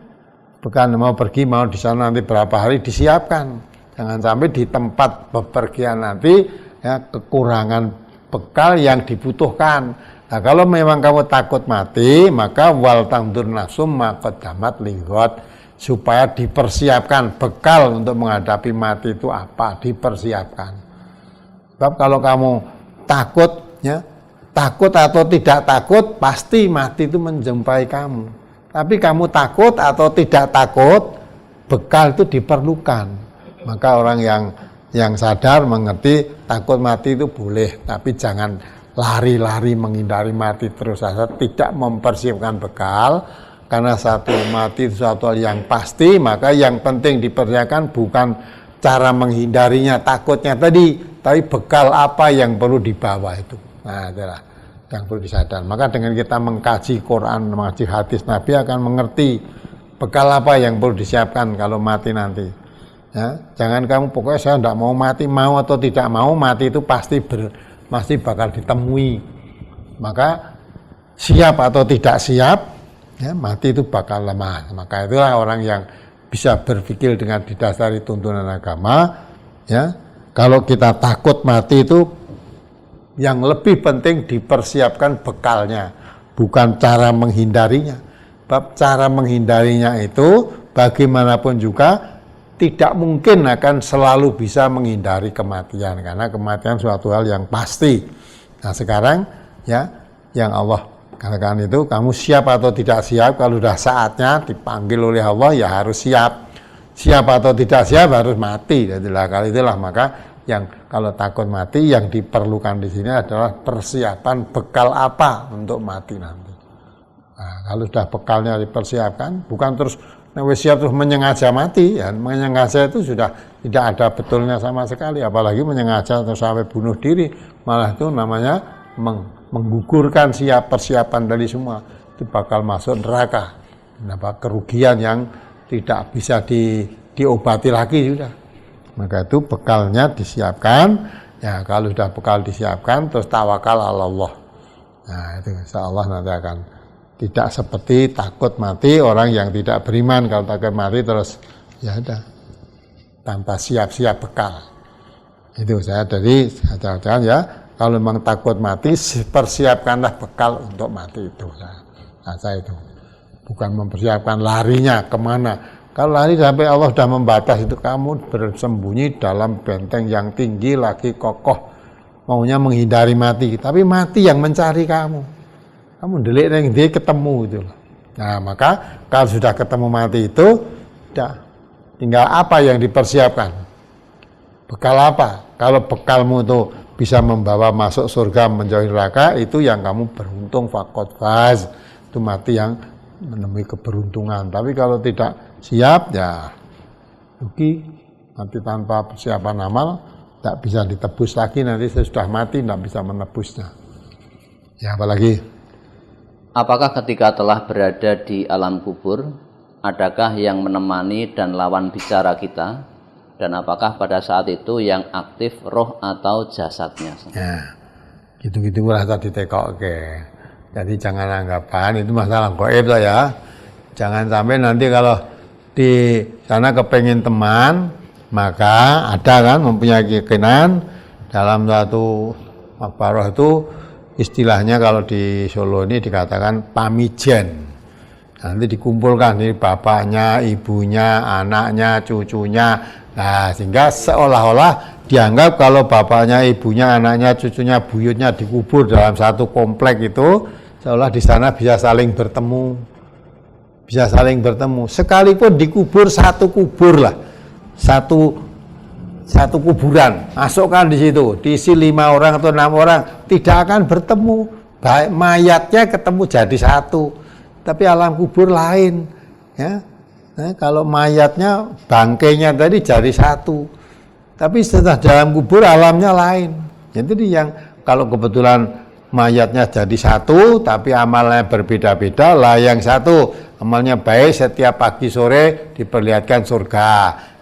bekal mau pergi mau di sana nanti berapa hari disiapkan, jangan sampai di tempat bepergian nanti ya kekurangan bekal yang dibutuhkan. Nah kalau memang kamu takut mati, maka wal tangdur nafsum maqaddamat lighad, supaya dipersiapkan bekal untuk menghadapi mati itu apa, dipersiapkan. Sebab kalau kamu takut, ya, takut atau tidak takut, pasti mati itu menjumpai kamu. Tapi kamu takut atau tidak takut, bekal itu diperlukan. Maka orang yang sadar mengerti takut mati itu boleh, tapi jangan lari-lari menghindari mati terus saja, tidak mempersiapkan bekal. Karena satu mati itu suatu hal yang pasti, maka yang penting dipersiapkan bukan cara menghindarinya, takutnya tadi, tapi bekal apa yang perlu dibawa itu. Nah, itulah yang perlu disadar. Maka dengan kita mengkaji Quran, mengkaji hadis Nabi akan mengerti bekal apa yang perlu disiapkan kalau mati nanti. Ya, jangan kamu pokoknya saya tidak mau mati, mau atau tidak mau mati itu pasti bakal ditemui. Maka siap atau tidak siap, ya, mati itu bakal lemah. Maka itulah orang yang bisa berpikir dengan didasari tuntunan agama. Ya, kalau kita takut mati itu yang lebih penting dipersiapkan bekalnya, bukan cara menghindarinya. Bab cara menghindarinya itu bagaimanapun juga tidak mungkin akan selalu bisa menghindari kematian, karena kematian suatu hal yang pasti. Nah sekarang ya yang Allah Karena itu kamu siap atau tidak siap, kalau sudah saatnya dipanggil oleh Allah ya harus siap. Siap atau tidak siap harus mati. Jadilah kalau itulah maka yang kalau takut mati yang diperlukan di sini adalah persiapan bekal apa untuk mati nanti. Nah, kalau sudah bekalnya dipersiapkan, bukan terus siap terus menyengaja mati, ya menyengaja itu sudah tidak ada betulnya sama sekali, apalagi menyengaja terus sampai bunuh diri, malah itu namanya menggugurkan persiapan dari semua, itu bakal masuk neraka, kerugian yang tidak bisa diobati lagi sudah. Maka itu bekalnya disiapkan, ya kalau sudah bekal disiapkan terus tawakal ala Allah. Nah itu insya Allah nanti akan tidak seperti takut mati orang yang tidak beriman. Kalau takut mati terus ya ada tanpa siap-siap bekal. Itu saya dari katakan ya, kalau memang takut mati persiapkanlah bekal untuk mati itu. Nah saya itu bukan mempersiapkan larinya kemana. Kalau lari sampai Allah sudah membatas itu, kamu bersembunyi dalam benteng yang tinggi lagi kokoh, maunya menghindari mati, tapi mati yang mencari kamu. Kamu delik yang dia ketemu itu. Nah maka kalau sudah ketemu mati itu, tinggal apa yang dipersiapkan? Bekal apa? Kalau bekalmu itu bisa membawa masuk surga menjauhi neraka, itu yang kamu beruntung, faqad faz. Itu mati yang menemui keberuntungan. Tapi kalau tidak siap, ya rugi, nanti tanpa persiapan amal tidak bisa ditebus lagi, nanti sudah mati tidak bisa menebusnya. Ya apalagi? Apakah ketika telah berada di alam kubur, adakah yang menemani dan lawan bicara kita? Dan apakah pada saat itu yang aktif roh atau jasadnya? Ya, gitu-gitu lah tadi tekok. Oke. Jadi jangan anggapan itu masalah gaib lah ya. Jangan sampai nanti kalau di sana kepengen teman, maka ada kan mempunyai keyakinan dalam satu makbarah itu istilahnya kalau di Solo ini dikatakan pamijen. Nanti dikumpulkan ini bapaknya, ibunya, anaknya, cucunya. Nah, sehingga seolah-olah dianggap kalau bapaknya, ibunya, anaknya, cucunya, buyutnya dikubur dalam satu komplek itu, seolah di sana bisa saling bertemu. Bisa saling bertemu. Sekalipun dikubur satu kubur lah. Satu kuburan. Masukkan di situ, diisi 5 orang atau 6 orang, tidak akan bertemu. Baik mayatnya ketemu jadi satu. Tapi alam kubur lain, ya. Nah, kalau mayatnya, bangkainya tadi jadi satu, tapi setelah dalam kubur alamnya lain. Jadi yang kalau kebetulan mayatnya jadi satu, tapi amalnya berbeda-beda, lah yang satu amalnya baik, setiap pagi sore diperlihatkan surga,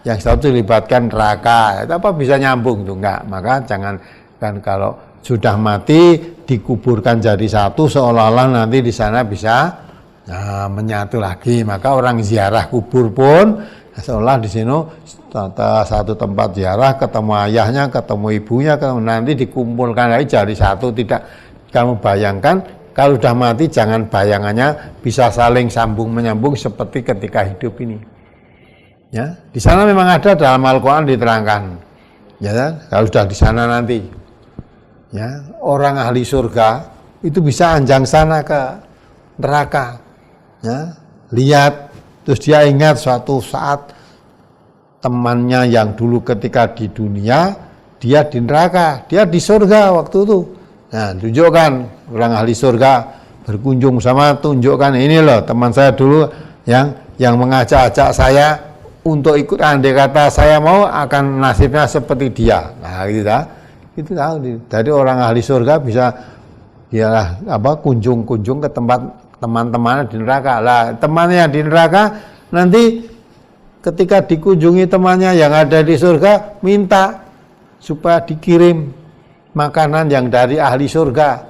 yang satu dilibatkan neraka. Itu apa bisa nyambung tuh? Enggak. Maka jangan kan kalau sudah mati dikuburkan jadi satu, seolah-olah nanti di sana bisa menyatu lagi. Maka orang ziarah kubur pun seolah di sini satu tempat ziarah, ketemu ayahnya, ketemu ibunya, nanti dikumpulkan lagi jadi satu. Tidak kamu bayangkan kalau sudah mati, jangan bayangannya bisa saling sambung menyambung seperti ketika hidup ini. Ya, di sana memang ada dalam Al-Quran diterangkan. Ya, kalau sudah di sana nanti, ya orang ahli surga itu bisa anjang sana ke neraka. Ya, lihat, terus dia ingat suatu saat temannya yang dulu ketika di dunia dia di neraka, dia di surga waktu itu. Nah, tunjukkan orang ahli surga berkunjung sama, tunjukkan ini loh teman saya dulu yang mengajak-ajak saya untuk ikut, andai kata saya mau akan nasibnya seperti dia. Nah, gitu itu tahu. Jadi orang ahli surga bisa dialah kunjung-kunjung ke tempat teman-teman di neraka. Lah, temannya di neraka nanti ketika dikunjungi temannya yang ada di surga, minta supaya dikirim makanan yang dari ahli surga.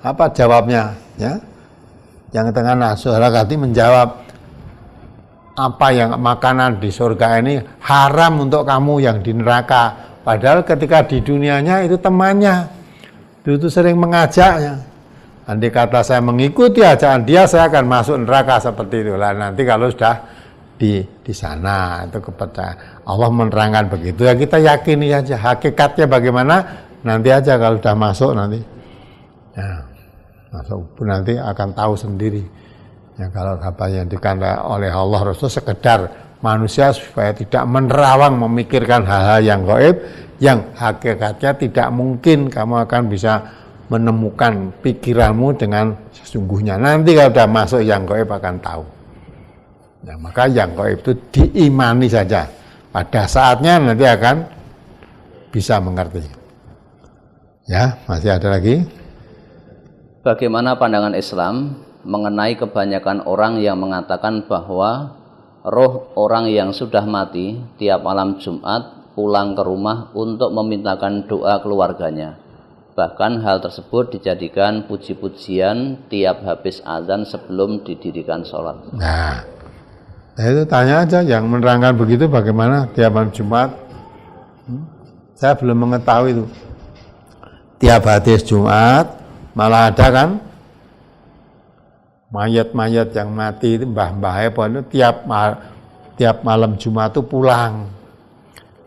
Apa jawabnya? Ya, yang tengah surga tadi menjawab, apa yang makanan di surga ini haram untuk kamu yang di neraka. Padahal ketika di dunianya itu temannya, itu sering mengajaknya. Andai kata saya mengikuti ajakan dia, saya akan masuk neraka seperti itu. Lah nanti kalau sudah di sana itu kepercayaan Allah menerangkan begitu, ya kita yakini aja. Hakikatnya bagaimana nanti aja kalau sudah masuk nanti. Ya, masuk kubur nanti akan tahu sendiri. Ya, kalau apa yang dikatakan oleh Allah Rasul sekedar manusia supaya tidak menerawang memikirkan hal-hal yang gaib, yang hakikatnya tidak mungkin kamu akan bisa menemukan pikiranmu dengan sesungguhnya. Nanti kalau sudah masuk yang gaib akan tahu. Ya, maka yang gaib itu diimani saja. Pada saatnya nanti akan bisa mengerti. Ya, masih ada lagi. Bagaimana pandangan Islam mengenai kebanyakan orang yang mengatakan bahwa roh orang yang sudah mati tiap malam Jumat pulang ke rumah untuk memintakan doa keluarganya. Bahkan hal tersebut dijadikan puji-pujian tiap habis azan sebelum didirikan sholat. Nah, itu tanya aja yang menerangkan begitu bagaimana tiap malam Jumat. Saya belum mengetahui itu. Tiap habis Jumat malah ada kan mayat-mayat yang mati itu mbah-mbah itu tiap malam Jumat itu pulang.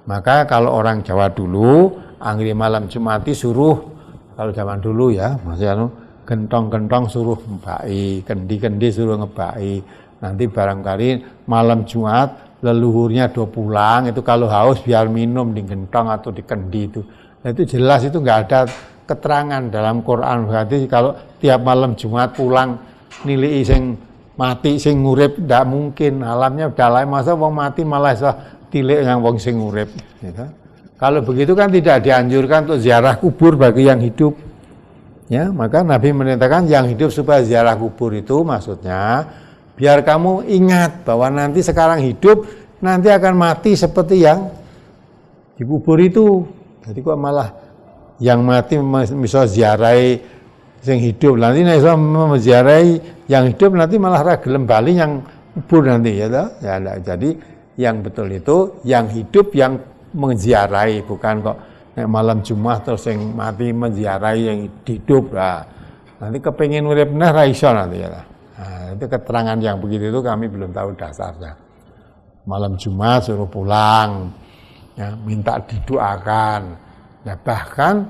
Maka kalau orang Jawa dulu anggere malam Jumat suruh, kalau zaman dulu ya masih gentong-gentong suruh ngebaki, kendi-kendi suruh ngebaki. Nanti barangkali malam Jumat leluhurnya do pulang, itu kalau haus biar minum di gentong atau di kendi itu. Nah, itu jelas itu enggak ada keterangan dalam Quran. Berarti kalau tiap malam Jumat pulang nilai sing mati sing urip ndak mungkin, alamnya udah lain, masa wong mati malah iso tilik yang wong sing urip gitu. Kalau begitu kan tidak dianjurkan untuk ziarah kubur bagi yang hidup. Ya, maka Nabi menyatakan yang hidup supaya ziarah kubur itu maksudnya biar kamu ingat bahwa nanti sekarang hidup, nanti akan mati seperti yang dikubur itu. Jadi kok malah yang mati bisa ziarahi yang hidup, nanti bisa menziarahi yang hidup, nanti malah gelem bali yang kubur nanti ya toh. Ya, jadi yang betul itu yang hidup yang menziarahi, bukan kok malam Jumat terus yang mati menziarahi yang hidup. Nah, nanti kepengin urip nah ra iso nanti ya. Nah, itu keterangan yang begitu itu kami belum tahu dasarnya. Malam Jumat suruh pulang, ya, minta didoakan. Nah, bahkan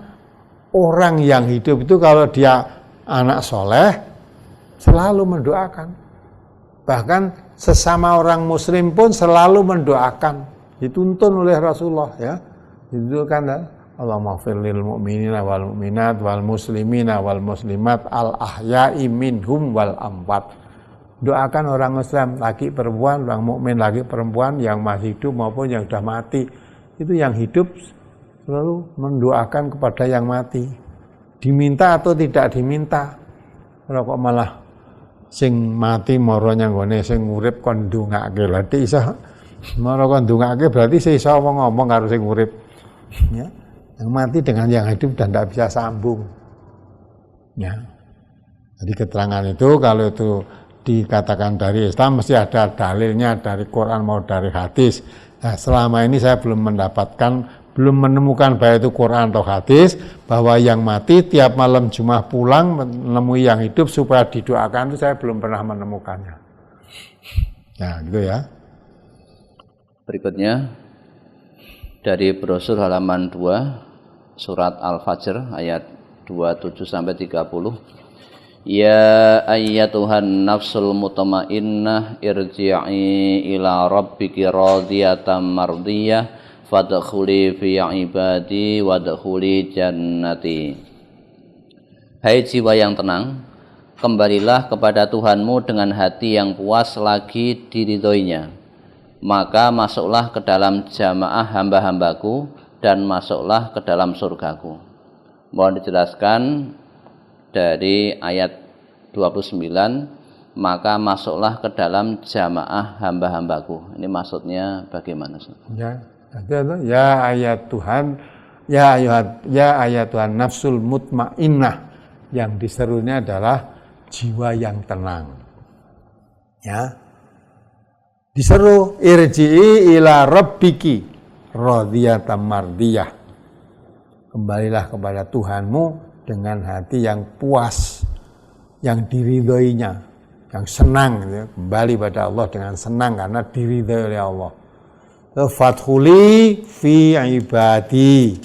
orang yang hidup itu kalau dia anak soleh selalu mendoakan. Bahkan sesama orang muslim pun selalu mendoakan. Dituntun oleh Rasulullah ya. Itu kan Allahumma ighfir lil mu'minina wal mu'minat wal muslimina wal muslimat al ahya'i minhum wal amwat. Doakan orang Muslim laki perempuan, orang mukmin laki perempuan yang masih hidup maupun yang sudah mati. Itu yang hidup selalu mendoakan kepada yang mati, diminta atau tidak diminta. Ora kok malah sing mati mara nyang gone sing urip kon ndongake. Berarti iso mara kon ndongake berarti iso ngomong karo sing urip. Ya. Yang mati dengan yang hidup dan tidak bisa sambung. Ya. Jadi keterangan itu kalau itu dikatakan dari Islam mesti ada dalilnya dari Quran mau dari hadis. Nah, selama ini saya belum menemukan baik itu Quran atau hadis bahwa yang mati tiap malam Jumat pulang menemui yang hidup supaya didoakan, itu saya belum pernah menemukannya. Ya, gitu ya. Berikutnya dari brosur halaman 2 surat Al-Fajr ayat 27 sampai 30. Ya ayyatuhan nafsul mutmainnah irji'i ila rabbiki radiyatan mardiyah fadkhuli fi ibadi wadkhuli jannati. Hai jiwa yang tenang, kembalilah kepada Tuhanmu dengan hati yang puas lagi diridhoinya. Maka masuklah ke dalam jamaah hamba-hambaku dan masuklah ke dalam surgaku. Mohon dijelaskan dari ayat 29, maka masuklah ke dalam jamaah hamba-hambaku. Ini maksudnya bagaimana sih? Ya ayat Tuhan, ya ayat Tuhan nafsul mutmainnah, yang diserunya adalah jiwa yang tenang. Ya. Diseru irji'i ila rabbiki radiyatan mardiyah. Kembalilah kepada Tuhanmu dengan hati yang puas, yang diridhoinya, yang senang ya. Kembali pada Allah dengan senang karena diridhoi oleh Allah. Fadkhuli fi ibadi,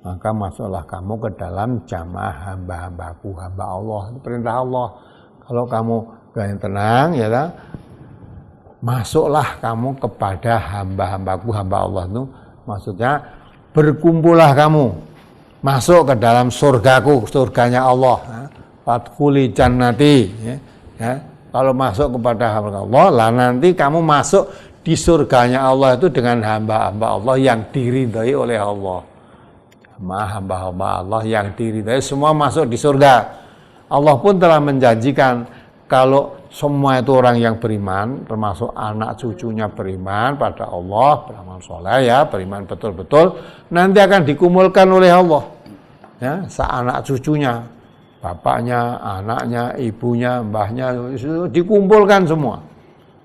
maka masuklah kamu ke dalam jamaah hamba-hambaku, hamba Allah. Itu perintah Allah. Kalau kamu pengen tenang, ya kan? Masuklah kamu kepada hamba-hambaku, hamba Allah itu maksudnya berkumpullah kamu masuk ke dalam surgaku, surganya Allah. Fadkhuli jannati, ya. Kalau masuk kepada hamba Allah, lah nanti kamu masuk di surganya Allah itu dengan hamba-hamba Allah yang diridhai oleh Allah. Hamba-hamba Allah yang diridhai semua masuk di surga. Allah pun telah menjanjikan kalau semua itu orang yang beriman, termasuk anak cucunya beriman pada Allah, beramal soleh ya, beriman betul-betul, nanti akan dikumpulkan oleh Allah. Ya, anak cucunya, bapaknya, anaknya, ibunya, mbahnya, dikumpulkan semua.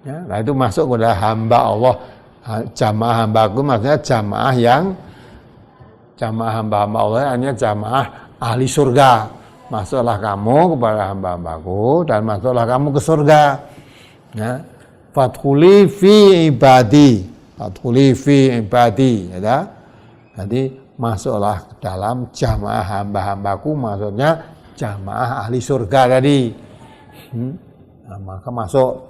Ya, nah itu masuk kepada hamba Allah, jamaah hambaku, maksudnya jamaah hamba-hamba Allah, hanya jamaah ahli surga. Masuklah kamu kepada hamba-hambaku dan masuklah kamu ke surga. Ya. Fadkhuli fi ibadi. Fadkhuli fi ibadi. Ya. Jadi masuklah ke dalam jamaah hamba-hambaku, maksudnya jamaah ahli surga tadi. Nah, maka masuk.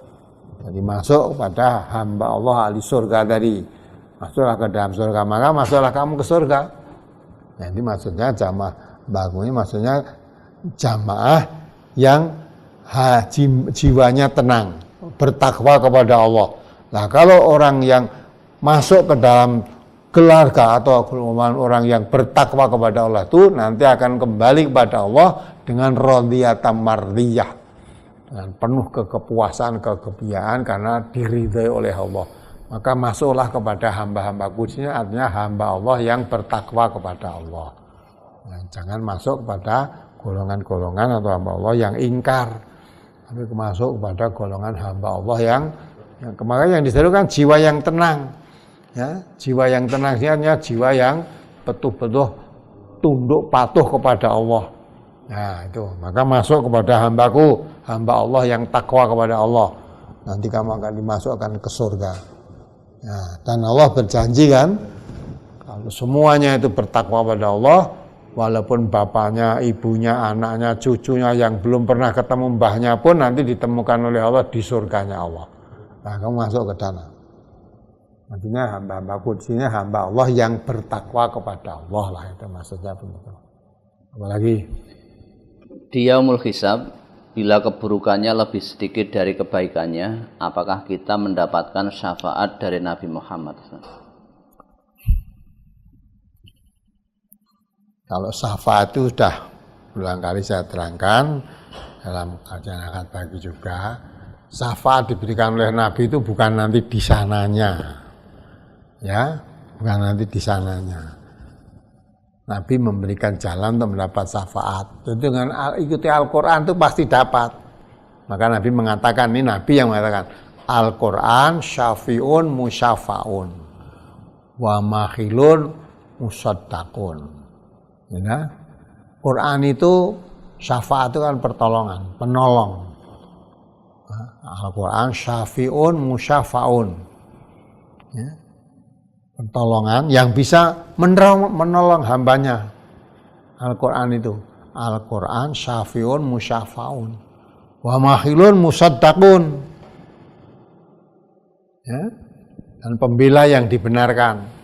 Jadi masuk kepada hamba Allah ahli surga tadi. Masuklah ke dalam surga, maka masuklah kamu ke surga. Jadi maksudnya jamaah hamba-hambaku ini maksudnya jamaah yang jiwanya tenang, bertakwa kepada Allah. Nah, kalau orang yang masuk ke dalam keluarga atau orang yang bertakwa kepada Allah itu nanti akan kembali kepada Allah dengan radiyatan mardiyah, dengan penuh kepuasan, kegembiraan karena diridhai oleh Allah. Maka masuklah kepada hamba-hambaku, ini artinya hamba Allah yang bertakwa kepada Allah. Nah, jangan masuk kepada golongan-golongan atau hamba Allah yang ingkar, tapi masuk kepada golongan hamba Allah yang kemarin yang diserukan jiwa yang tenang, ya, jiwa yang tenang artinya jiwa yang betul-betul tunduk patuh kepada Allah. Nah itu, maka masuk kepada hambaku, hamba Allah yang takwa kepada Allah. Nanti kamu akan dimasukkan ke surga. Nah, dan Allah berjanji kan, kalau semuanya itu bertakwa pada Allah, walaupun bapaknya, ibunya, anaknya, cucunya yang belum pernah ketemu mbahnya pun nanti ditemukan oleh Allah di surganya Allah. Nah, kamu masuk ke sana. Artinya hamba-hambaku di sini hamba Allah yang bertakwa kepada Allah lah, itu maksudnya begitu. Apalagi di yaumul hisab, bila keburukannya lebih sedikit dari kebaikannya, apakah kita mendapatkan syafaat dari Nabi Muhammad? Kalau syafaat itu sudah berulang kali saya terangkan dalam kajian akad pagi juga, syafaat diberikan oleh Nabi itu bukan nanti di sananya, ya, bukan nanti di sananya. Nabi memberikan jalan untuk mendapat syafaat. Jadi dengan ikuti Al-Quran itu pasti dapat. Maka Nabi mengatakan, ini Nabi yang mengatakan, Al-Quran syafi'un musyafaun wa makhilun musaddaqun. Ya, Quran itu syafaat itu kan pertolongan, penolong. Al-Quran syafi'un musyafaun, ya, pertolongan yang bisa menolong hambanya. Al-Quran itu Al-Quran syafi'un musyafaun wa mahilun musaddaqun, ya, dan pembela yang dibenarkan.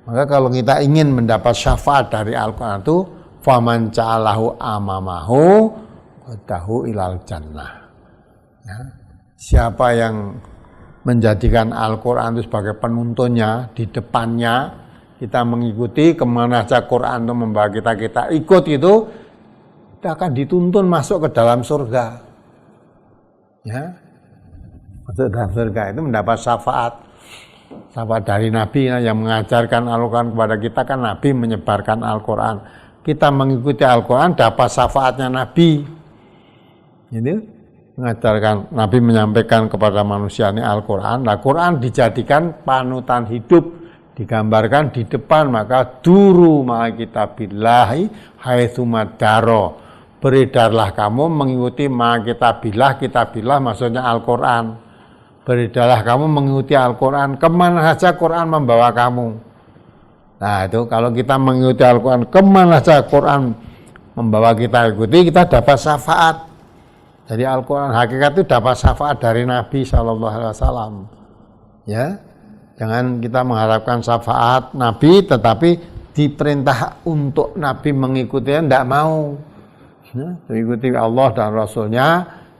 Maka kalau kita ingin mendapat syafaat dari Al-Quran itu, faman ja'alahu amamahu wadahu ilal jannah. Ya. Siapa yang menjadikan Al-Quran itu sebagai penuntunnya, di depannya, kita mengikuti kemana saja Quran itu membawa kita ikut itu, kita akan dituntun masuk ke dalam surga. Ya. Masuk dalam surga itu mendapat syafaat. Syafaat dari Nabi yang mengajarkan Al-Quran kepada kita kan Nabi menyebarkan Al-Quran. Kita mengikuti Al-Quran dapat syafaatnya Nabi. Gitu. Mengajarkan Nabi menyampaikan kepada manusia ini Al-Quran. Nah, Quran dijadikan panutan hidup, digambarkan di depan, maka duru ma'a kitabillahi haitsu madaro. Beredarlah kamu mengikuti ma'a kitabillah maksudnya Al-Quran. Beredarlah kamu mengikuti Al-Quran, kemana saja Quran membawa kamu. Nah itu kalau kita mengikuti Al-Quran, kemana saja Quran membawa kita ikuti, kita dapat syafaat. Jadi Al-Quran hakikat itu dapat syafaat dari Nabi SAW. Ya, jangan kita mengharapkan syafaat Nabi, tetapi diperintah untuk Nabi mengikutinya tidak mau. Ya, mengikuti Allah dan Rasulnya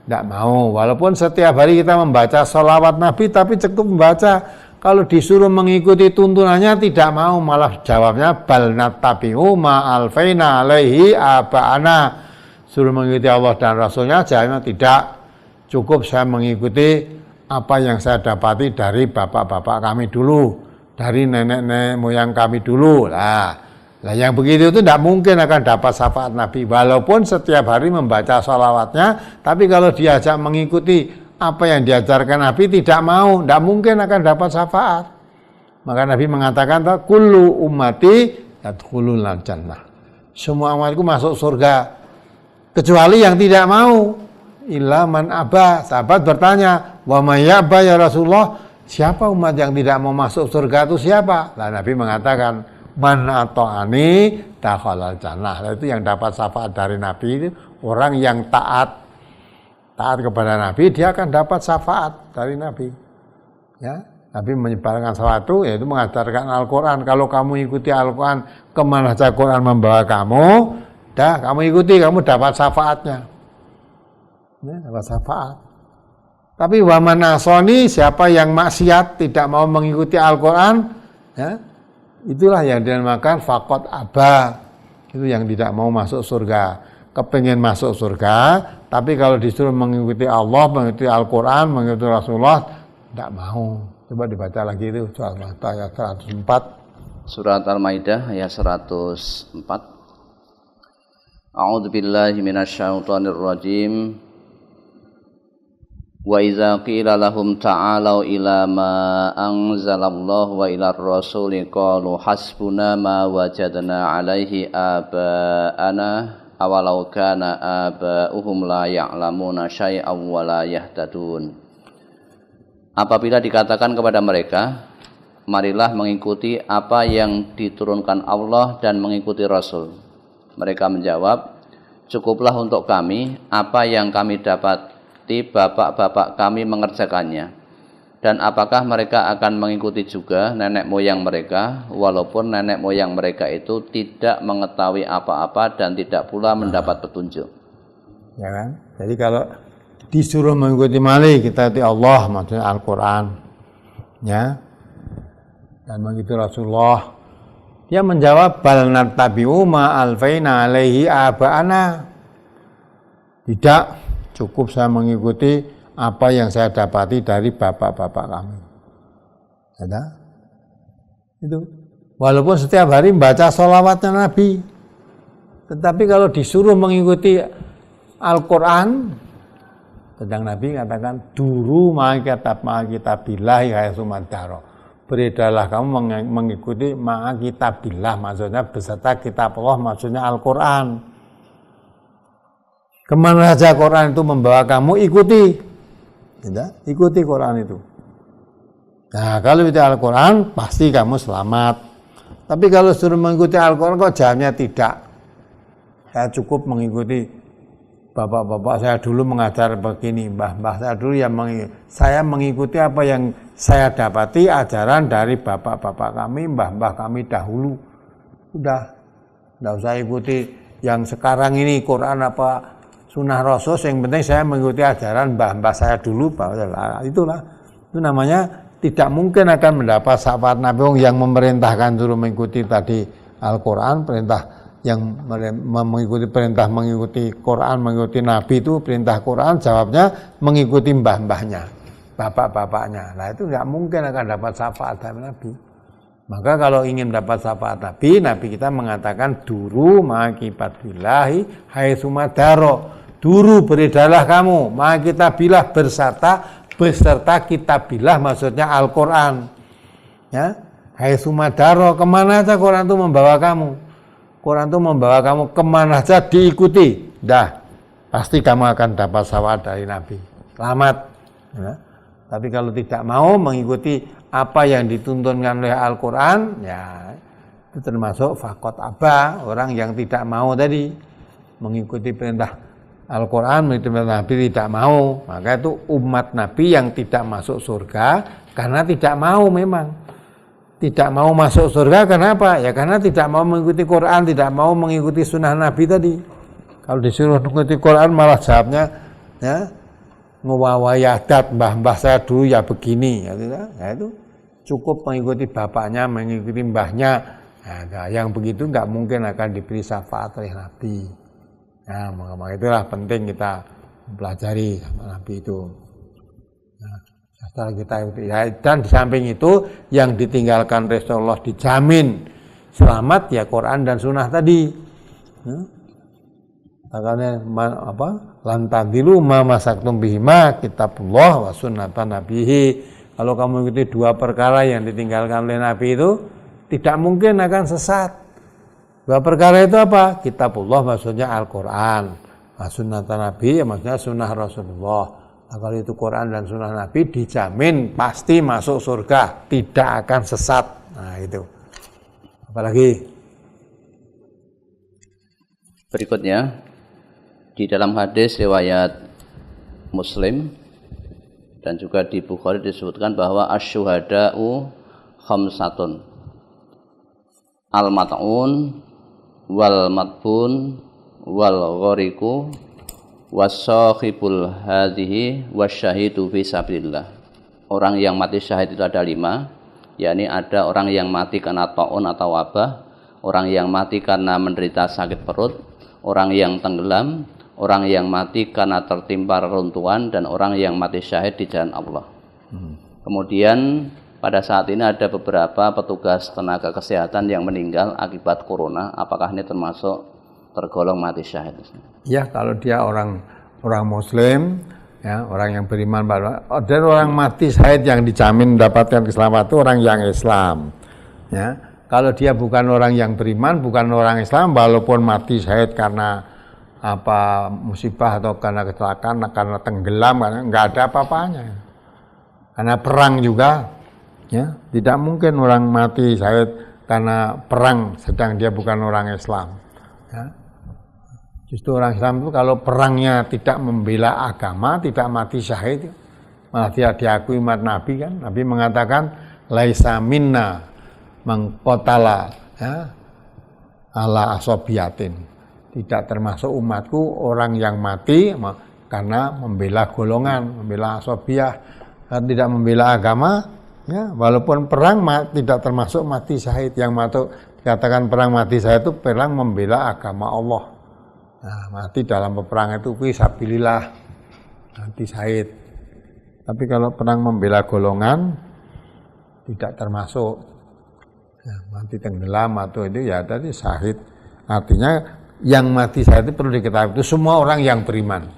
tidak mau. Walaupun setiap hari kita membaca sholawat Nabi, tapi cukup membaca. Kalau disuruh mengikuti tuntunannya tidak mau, malah jawabnya bal nattabi'u ma alfaina alaihi aba'ana. Suruh mengikuti Allah dan Rasulnya, jawabnya tidak. Cukup saya mengikuti apa yang saya dapati dari bapak-bapak kami dulu, dari nenek-nenek moyang kami dulu. Lah yang begitu itu tidak mungkin akan dapat syafaat Nabi. Walaupun setiap hari membaca sholawatnya, tapi kalau diajak mengikuti apa yang diajarkan Nabi tidak mau, tidak mungkin akan dapat syafaat. Maka Nabi mengatakan, kullu ummati yadkhulul jannah. Semua umatku masuk surga, kecuali yang tidak mau. Illa man aba. Sahabat bertanya, wa may ya'ba ya Rasulullah, siapa umat yang tidak mau masuk surga itu siapa? Nah, Nabi mengatakan, man ata'ani dakhalal jannah. Nah, itu yang dapat syafaat dari Nabi itu orang yang taat kepada Nabi, dia akan dapat syafaat dari Nabi. Ya, Nabi menyebarkan sesuatu, yaitu mengajarkan Al-Quran. Kalau kamu ikuti Al-Quran, kemana saja Quran membawa kamu, kamu ikuti, kamu dapat syafaatnya. Ya, dapat syafaat. Tapi waman asoni, siapa yang maksiat tidak mau mengikuti Al-Quran, ya, itulah yang dinamakan faqad aba. Itu yang tidak mau masuk surga. Kepengen masuk surga, tapi kalau disuruh mengikuti Allah, mengikuti Al-Quran, mengikuti Rasulullah, tidak mau. Coba dibaca lagi itu, surat ayat 104. Surat Al-Maidah ayat 104. A'udzu billahi minasyaitonir rajim. Wa idza qila lahum ta'alu ila ma anzalallahu wa ilar rasuli qalu hasbuna ma wajadna 'alaihi aba'ana awalau kana aba'uhum la ya'lamuna syai'aw wa la yahtadun. Apabila dikatakan kepada mereka, marilah mengikuti apa yang diturunkan Allah dan mengikuti Rasul. Mereka menjawab, cukuplah untuk kami apa yang kami dapati bapak-bapak kami mengerjakannya. Dan apakah mereka akan mengikuti juga nenek moyang mereka, walaupun nenek moyang mereka itu tidak mengetahui apa-apa dan tidak pula mendapat petunjuk. Ya kan? Jadi kalau disuruh mengikuti mali, kita ikuti Allah, maksudnya Al-Quran. Ya. Dan mengikuti Rasulullah. Dia menjawab, bal nattabi'u ma alfaina alaihi aba'ana. Tidak, cukup saya mengikuti apa yang saya dapati dari bapak-bapak kami. Ada? Itu. Walaupun setiap hari membaca sholawatnya Nabi, tetapi kalau disuruh mengikuti Al-Quran, sedang Nabi katakan, duru ma'akitabillahi haitsumadaro. Beredarlah kamu mengikuti ma'akitabillah, maksudnya beserta kitab Allah, maksudnya Al-Quran. Kemana saja Quran itu membawa kamu, ikuti. Ya, ikuti Quran itu. Nah, kalau ikuti Al-Quran, pasti kamu selamat. Tapi kalau suruh mengikuti Al-Quran, kok jawabnya tidak. Saya cukup mengikuti bapak-bapak saya dulu mengajar begini, mbah-mbah saya dulu yang saya mengikuti apa yang saya dapati ajaran dari bapak-bapak kami, mbah-mbah kami dahulu. Udah, enggak usah ikuti yang sekarang ini Quran apa Sunnah Rasul, yang penting saya mengikuti ajaran mbah-mbah saya dulu. Itulah, itu namanya tidak mungkin akan mendapat syafaat Nabi yang memerintahkan suruh mengikuti tadi Al-Quran, perintah yang mengikuti perintah mengikuti Quran, mengikuti Nabi itu perintah Quran, jawabnya mengikuti mbah-mbahnya, bapak-bapaknya. Nah itu tidak mungkin akan dapat syafaat dari Nabi. Maka kalau ingin dapat syafaat Nabi, Nabi kita mengatakan duru ma'akibatillahi haitsumadaro. Duru beredarlah kamu, maka kita bilah beserta kitabillah, maksudnya Al-Quran. Ya, haitsumadaro, kemana saja Quran itu membawa kamu. Quran itu membawa kamu kemana saja diikuti. Dah, pasti kamu akan dapat syafaat dari Nabi. Selamat. Ya. Tapi kalau tidak mau mengikuti apa yang dituntunkan oleh Al-Quran, ya itu termasuk fakot aba, orang yang tidak mau tadi mengikuti perintah Al-Quran, mengikuti perintah Nabi tidak mau. Maka itu umat Nabi yang tidak masuk surga karena tidak mau memang. Tidak mau masuk surga karena apa? Ya karena tidak mau mengikuti Quran, tidak mau mengikuti sunnah Nabi tadi. Kalau disuruh mengikuti Quran malah jawabnya ya ngewawayadat, mbah-mbah saya dulu ya begini. Ya itu cukup mengikuti bapaknya, mengikuti mbahnya. Nah, yang begitu nggak mungkin akan diberi syafaat oleh Nabi. Nah, maka itulah penting kita mempelajari sama Nabi itu. Nah, setelah kita ya, dan di samping itu yang ditinggalkan Rasulullah dijamin selamat ya Quran dan Sunnah tadi. Makanya lantadilu ma masaktum bihima kitabullah wa sunnatan nabihi. Kalau kamu ikuti dua perkara yang ditinggalkan oleh Nabi itu tidak mungkin akan sesat. Dua perkara itu apa? Kitabullah maksudnya Al-Quran, sunnatan Nabi maksudnya sunnah Rasulullah. Nah, kalau itu Quran dan sunnah Nabi dijamin pasti masuk surga, tidak akan sesat. Nah itu. Apalagi berikutnya di dalam hadis riwayat Muslim dan juga di Bukhari disebutkan bahwa asyuhada'u khamsatun al-mat'un wal matbun wal ghariqu wasakhibul hadhihi wasyahidu fi sabilillah. Orang yang mati syahid itu ada 5, yakni ada orang yang mati karena taun atau wabah, orang yang mati karena menderita sakit perut, orang yang tenggelam, orang yang mati karena tertimpa reruntuhan, dan orang yang mati syahid di jalan Allah. Kemudian pada saat ini ada beberapa petugas tenaga kesehatan yang meninggal akibat corona. Apakah ini termasuk tergolong mati syahid? Ya, kalau dia orang Muslim, ya orang yang beriman, dan orang mati syahid yang dijamin mendapatkan keselamatan itu orang yang Islam. Ya, kalau dia bukan orang yang beriman, bukan orang Islam, walaupun mati syahid karena apa musibah atau karena kecelakaan, karena tenggelam, karena nggak ada apa-apanya. Karena perang juga. Ya, tidak mungkin orang mati syahid karena perang sedang dia bukan orang Islam. Ya. Justru orang Islam itu kalau perangnya tidak membela agama, tidak mati syahid, malah dia diakui umat Nabi kan. Nabi mengatakan laisa minna mengqatala ya, ala asobiyatin. Tidak termasuk umatku orang yang mati karena membela golongan, membela asobiyah, tidak membela agama. Ya, walaupun perang tidak termasuk mati syahid. Yang dikatakan perang mati syahid itu perang membela agama Allah. Nah, mati dalam peperangan itu fisabilillah, mati syahid. Tapi kalau perang membela golongan tidak termasuk. Ya, mati tenggelam atau itu ya tadi syahid. Artinya yang mati syahid itu perlu diketahui itu semua orang yang beriman.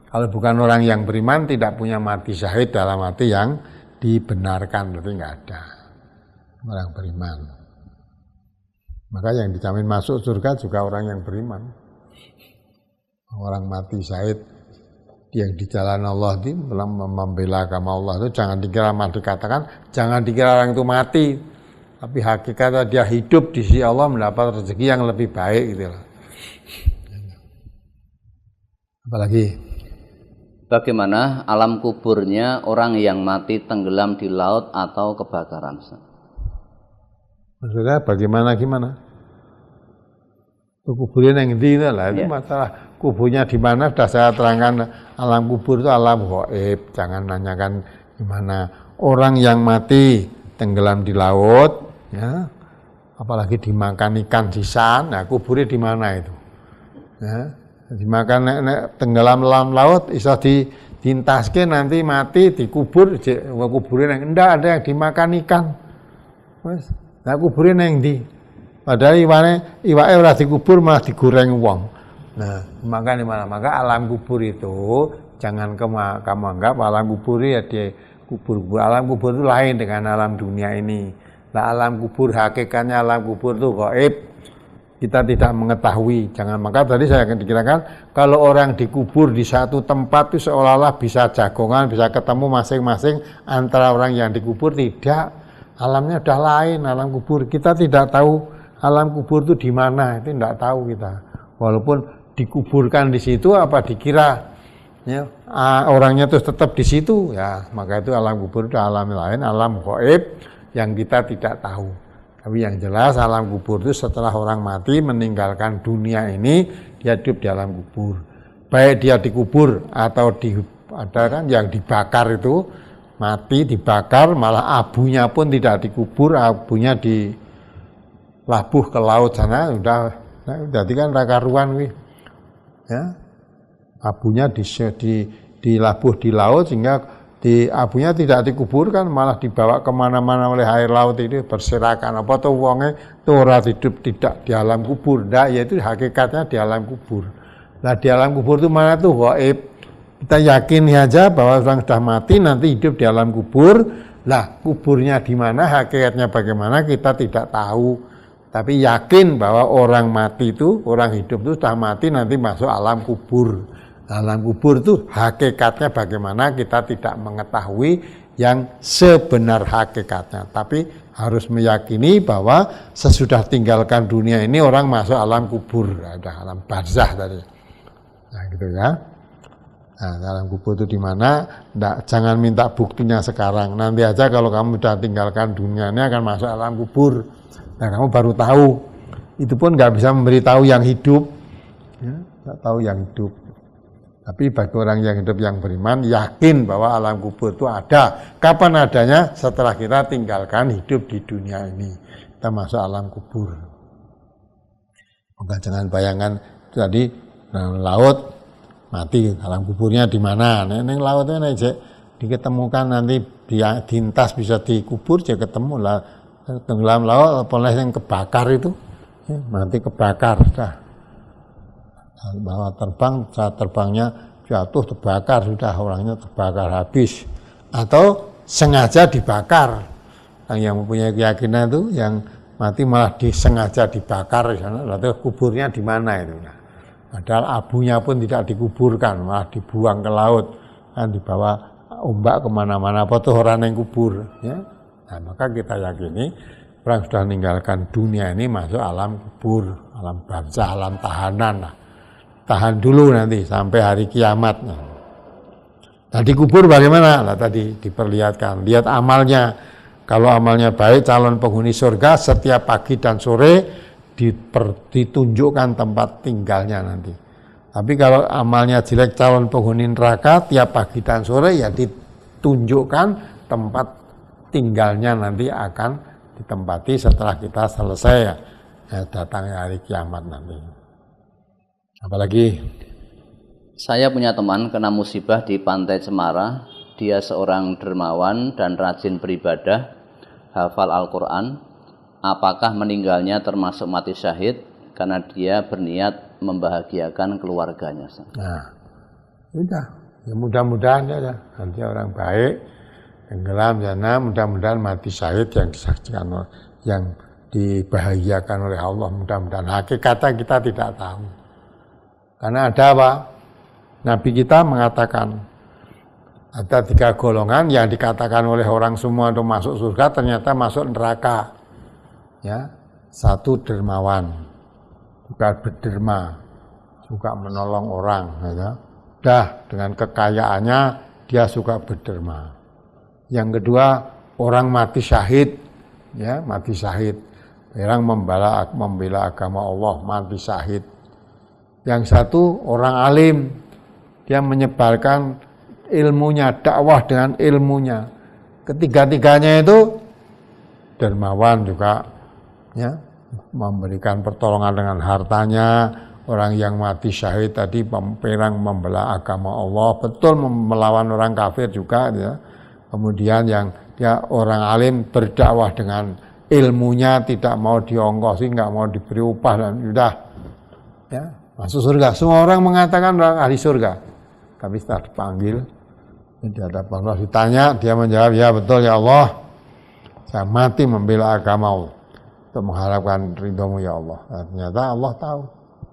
Kalau bukan orang yang beriman tidak punya mati syahid dalam arti yang dibenarkan, berarti nggak ada orang beriman. Maka yang dijamin masuk surga juga orang yang beriman. Orang mati syahid yang di jalan Allah itu membela agama Allah itu jangan dikira dikatakan jangan dikira orang itu mati, tapi hakikatnya dia hidup di sisi Allah mendapat rezeki yang lebih baik gitu loh. Apalagi bagaimana alam kuburnya orang yang mati tenggelam di laut atau kebakaran? Maksudnya bagaimana gimana? Kuburnya yang di lah itu masalah kuburnya di mana sudah saya terangkan. Alam kubur itu alam gaib. Jangan nanyakan gimana orang yang mati tenggelam di laut, ya, apalagi dimakan ikan sisa. Nah kuburnya di mana itu? Ya. Dimakan tenggelam dalam laut iso diintaske nanti mati dikubur kuburin yang enggak ada yang dimakan ikan. Wes, nah kuburin yang di padahal iwake ora dikubur malah digoreng wong. Nah, maka di mana? Maka alam kubur itu jangan kamu anggap alam kubur ya di kubur. Alam kubur itu lain dengan alam dunia ini. Nah, alam kubur hakikatnya alam kubur itu gaib. Kita tidak mengetahui, jangan. Maka tadi saya akan dikirakan kalau orang dikubur di satu tempat itu seolah-olah bisa jagongan, bisa ketemu masing-masing antara orang yang dikubur. Tidak, Alamnya udah lain, alam kubur. Kita tidak tahu alam kubur itu di mana, itu tidak tahu kita. Walaupun dikuburkan di situ, apa dikira ya, orangnya terus tetap di situ, ya maka itu alam kubur itu alam lain, alam gaib yang kita tidak tahu. Tapi yang jelas alam kubur itu setelah orang mati meninggalkan dunia ini, dia hidup di alam kubur. Baik dia dikubur atau ada kan yang dibakar itu, mati dibakar, malah abunya pun tidak dikubur, abunya dilabuh ke laut sana, udah jadi kan raka ruan wih. Ya. Abunya dilabuh di laut sehingga abunya tidak dikuburkan, malah dibawa kemana-mana oleh air laut itu berserakan. Apa tuh wonge tuh ora hidup tidak di alam kubur, ndak, yaitu hakikatnya di alam kubur. Nah di alam kubur itu mana tuh gaib. Kita yakin aja bahwa orang sudah mati nanti hidup di alam kubur. Lah kuburnya di mana, hakikatnya bagaimana kita tidak tahu. Tapi yakin bahwa orang mati itu, orang hidup itu sudah mati nanti masuk alam kubur. Alam kubur itu hakikatnya bagaimana kita tidak mengetahui yang sebenar hakikatnya. Tapi harus meyakini bahwa sesudah tinggalkan dunia ini orang masuk alam kubur. Ada alam barzah tadi. Nah gitu ya. Nah, alam kubur itu di mana? Jangan minta buktinya sekarang. Nanti aja kalau kamu sudah tinggalkan dunia ini akan masuk alam kubur. Nah kamu baru tahu. Itu pun nggak bisa memberitahu yang hidup. Ya, nggak tahu yang hidup. Tapi bagi orang yang hidup yang beriman, yakin bahwa alam kubur itu ada. Kapan adanya? Setelah kita tinggalkan hidup di dunia ini. Kita masuk alam kubur. Maka jangan bayangkan tadi laut mati, alam kuburnya di mana? Neng lautnya nek diketemukan nanti dintas bisa dikubur, ya ketemu lah. Tenggelam laut, apalagi yang kebakar itu, ya, mati kebakar, dah. Bahwa terbang, saat terbangnya jatuh terbakar, sudah orangnya terbakar habis, atau sengaja dibakar. Yang mempunyai keyakinan itu yang mati malah disengaja dibakar di sana, lalu kuburnya di mana itu? Nah, padahal abunya pun tidak dikuburkan, malah dibuang ke laut, kan dibawa ombak kemana-mana, apa tuh orang yang kubur, ya. Nah, maka kita yakini orang sudah meninggalkan dunia ini masuk alam kubur, alam barzah, alam tahanan lah. Tahan dulu nanti sampai hari kiamat. Nah dikubur bagaimana? Nah tadi diperlihatkan, lihat amalnya. Kalau amalnya baik, calon penghuni surga setiap pagi dan sore ditunjukkan tempat tinggalnya nanti. Tapi kalau amalnya jelek, calon penghuni neraka, tiap pagi dan sore ya ditunjukkan tempat tinggalnya nanti akan ditempati setelah kita selesai ya datangnya hari kiamat nanti. Apalagi saya punya teman kena musibah di Pantai Cemara. Dia seorang dermawan dan rajin beribadah, hafal Al-Quran. Apakah meninggalnya termasuk mati syahid karena dia berniat membahagiakan keluarganya? Nah, udah. Ya mudah-mudahan ya, nanti orang baik tenggelam sana, mudah-mudahan mati syahid yang disaksikan, yang dibahagiakan oleh Allah. Mudah-mudahan hakikatnya kita tidak tahu. Karena ada apa? Nabi kita mengatakan ada 3 golongan yang dikatakan oleh orang semua untuk masuk surga, ternyata masuk neraka. Ya, 1 dermawan, suka berderma, suka menolong orang. Ya. Dah dengan kekayaannya dia suka berderma. Yang kedua orang mati syahid, ya mati syahid. Orang membela agama Allah, mati syahid. Yang satu orang alim, dia menyebarkan ilmunya, dakwah dengan ilmunya. Ketiga-tiganya itu dermawan juga, ya memberikan pertolongan dengan hartanya. Orang yang mati syahid tadi perang membela agama Allah, betul melawan orang kafir juga, ya. Kemudian yang dia orang alim berdakwah dengan ilmunya, tidak mau diongkosi, nggak mau diberi upah dan sudah, ya. Masuk surga. Semua orang mengatakan orang ahli surga. Tapi setelah dipanggil, di hadapan Allah ditanya, dia menjawab, ya betul ya Allah, saya mati membela agama Allah untuk mengharapkan ridhomu ya Allah. Nah, ternyata Allah tahu,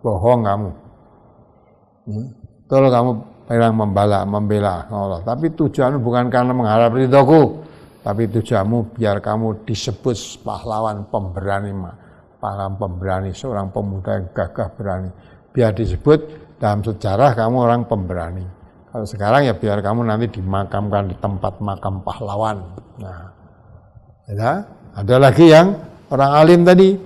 bohong kamu. Betul kamu memang membela Allah. Tapi tujuanmu bukan karena mengharap ridhoku, tapi tujuanmu biar kamu disebut pahlawan pemberani, pahlawan pemberani, seorang pemuda yang gagah berani. Biar disebut dalam sejarah kamu orang pemberani. Kalau sekarang ya biar kamu nanti dimakamkan di tempat makam pahlawan. Nah, ya, ada lagi yang orang alim tadi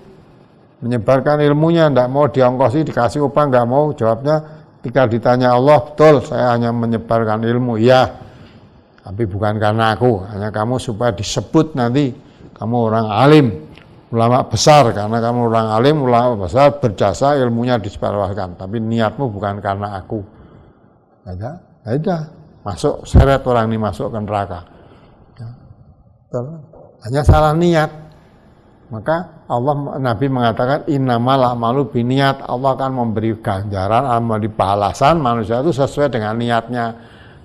menyebarkan ilmunya, tidak mau diongkosi, dikasih upah, nggak mau. Jawabnya ketika ditanya Allah, betul saya hanya menyebarkan ilmu, iya, tapi bukan karena aku, hanya kamu supaya disebut nanti kamu orang alim, ulama besar, karena kamu orang alim, ulama besar, berjasa, ilmunya disebarluaskan, tapi niatmu bukan karena aku. Ada masuk, seret orang ini masuk ke neraka, ya, hanya salah niat. Maka Allah, Nabi mengatakan innamal a'malu biniat, Allah akan memberi ganjaran, memberi balasan manusia itu sesuai dengan niatnya.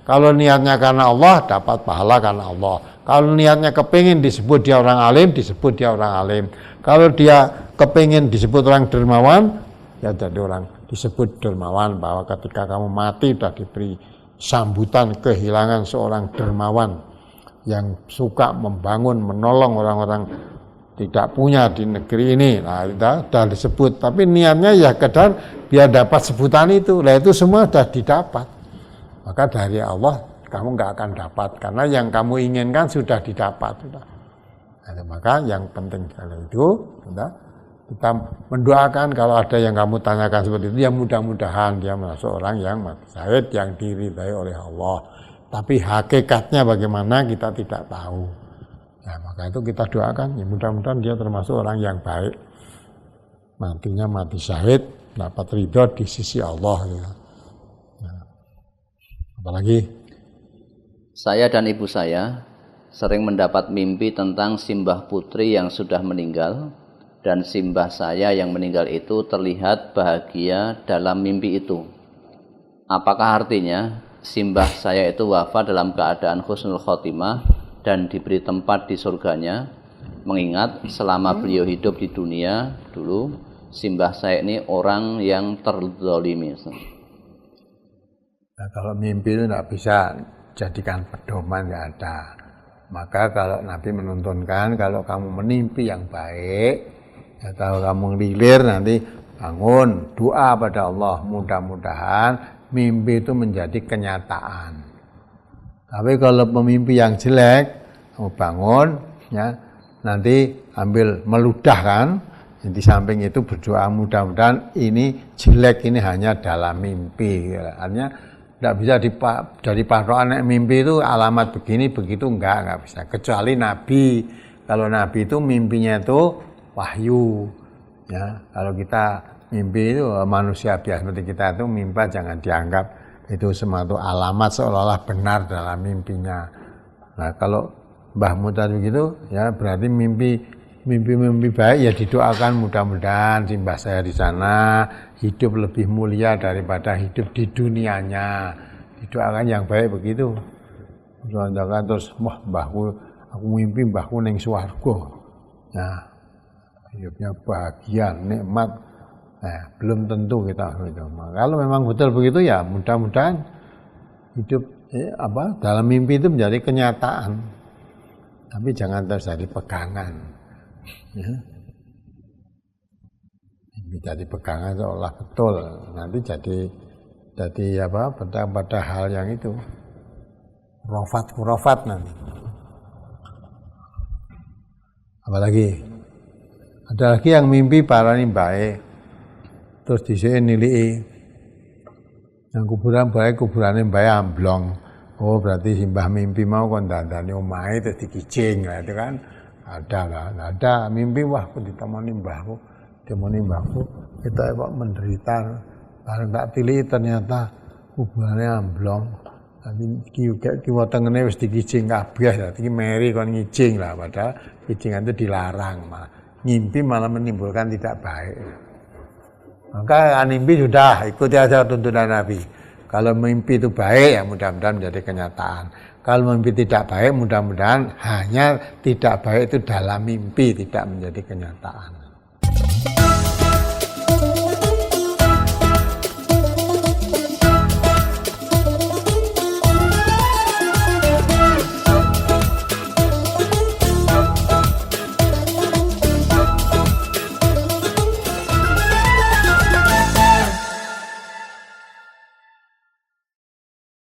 Kalau niatnya karena Allah, dapat pahala karena Allah. Kalau niatnya kepingin disebut dia orang alim, disebut dia orang alim. Kalau dia kepingin disebut orang dermawan, ya jadi orang disebut dermawan, bahwa ketika kamu mati sudah diberi sambutan kehilangan seorang dermawan yang suka membangun, menolong orang-orang tidak punya di negeri ini. Nah, sudah disebut, tapi niatnya ya kadang biar dapat sebutan itu. Nah, itu semua sudah didapat. Maka dari Allah kamu nggak akan dapat, karena yang kamu inginkan sudah didapat. Sudah. Nah, maka yang penting sekali itu, kita mendoakan kalau ada yang kamu tanyakan seperti itu, ya mudah-mudahan dia masuk orang yang mati syahid, yang diridhai oleh Allah. Tapi hakikatnya bagaimana kita tidak tahu. Nah, maka itu kita doakan, ya mudah-mudahan dia termasuk orang yang baik, matinya mati syahid, dapat ridho di sisi Allah. Ya. Nah, apalagi? Saya dan ibu saya sering mendapat mimpi tentang simbah putri yang sudah meninggal, dan simbah saya yang meninggal itu terlihat bahagia dalam mimpi itu. Apakah artinya simbah saya itu wafat dalam keadaan husnul khotimah dan diberi tempat di surganya, mengingat selama beliau hidup di dunia dulu, simbah saya ini orang yang terzalimi. Nah, kalau mimpi itu tidak bisa jadikan pedoman, nggak ada. Maka kalau Nabi menuntunkan, kalau kamu menimpi yang baik, ya, kalau kamu ngelilir nanti bangun, doa pada Allah, mudah-mudahan mimpi itu menjadi kenyataan. Tapi kalau pemimpi yang jelek, kamu bangun, ya, nanti ambil meludahkan, di samping itu berdoa mudah-mudahan ini jelek, ini hanya dalam mimpi. Artinya tidak bisa dari patokan mimpi itu alamat begini begitu, enggak bisa. Kecuali Nabi, kalau Nabi itu mimpinya itu wahyu. Ya, kalau kita mimpi itu manusia biasa seperti kita itu mimpi jangan dianggap itu semua alamat seolah-olah benar dalam mimpinya. Nah, kalau mbahmu tadi begitu, ya berarti mimpi baik, ya didoakan mudah-mudahan simbah saya di sana hidup lebih mulia daripada hidup di dunianya. Didoakan yang baik begitu. Doakan terus, wah mbahku, aku mimpi mbahku ning swarga. Nah, hidupnya bahagia, nikmat. Nah, belum tentu kita gitu. Kalau memang betul begitu ya mudah-mudahan hidup dalam mimpi itu menjadi kenyataan. Tapi jangan terjadi pegangan. Ya. Jadi pegangan seolah betul. Nanti jadi pada hal yang itu. Khurafat nanti. Apalagi ada lagi yang mimpi parani baik. Terus dhisik niliki yang kuburan baik, kuburane baik amblong. Oh, berarti simbah mimpi mau kon dandani omahe terus dikicing lah itu kan. Ada mimpi, wah aku ditemani mbahku, kita kok menderita. Bareng tak pilih ternyata kuburane amblong. Nanti kiwa tengene wis dikicing kabeh, dadi meri kon ngicing lah, padahal kicingan itu dilarang. Ngimpi malah menimbulkan tidak baik. Maka mimpi sudah ikuti aja tuntunan Nabi. Kalau mimpi itu baik ya mudah-mudahan menjadi kenyataan. Kalau mimpi tidak baik mudah-mudahan hanya tidak baik itu dalam mimpi, tidak menjadi kenyataan.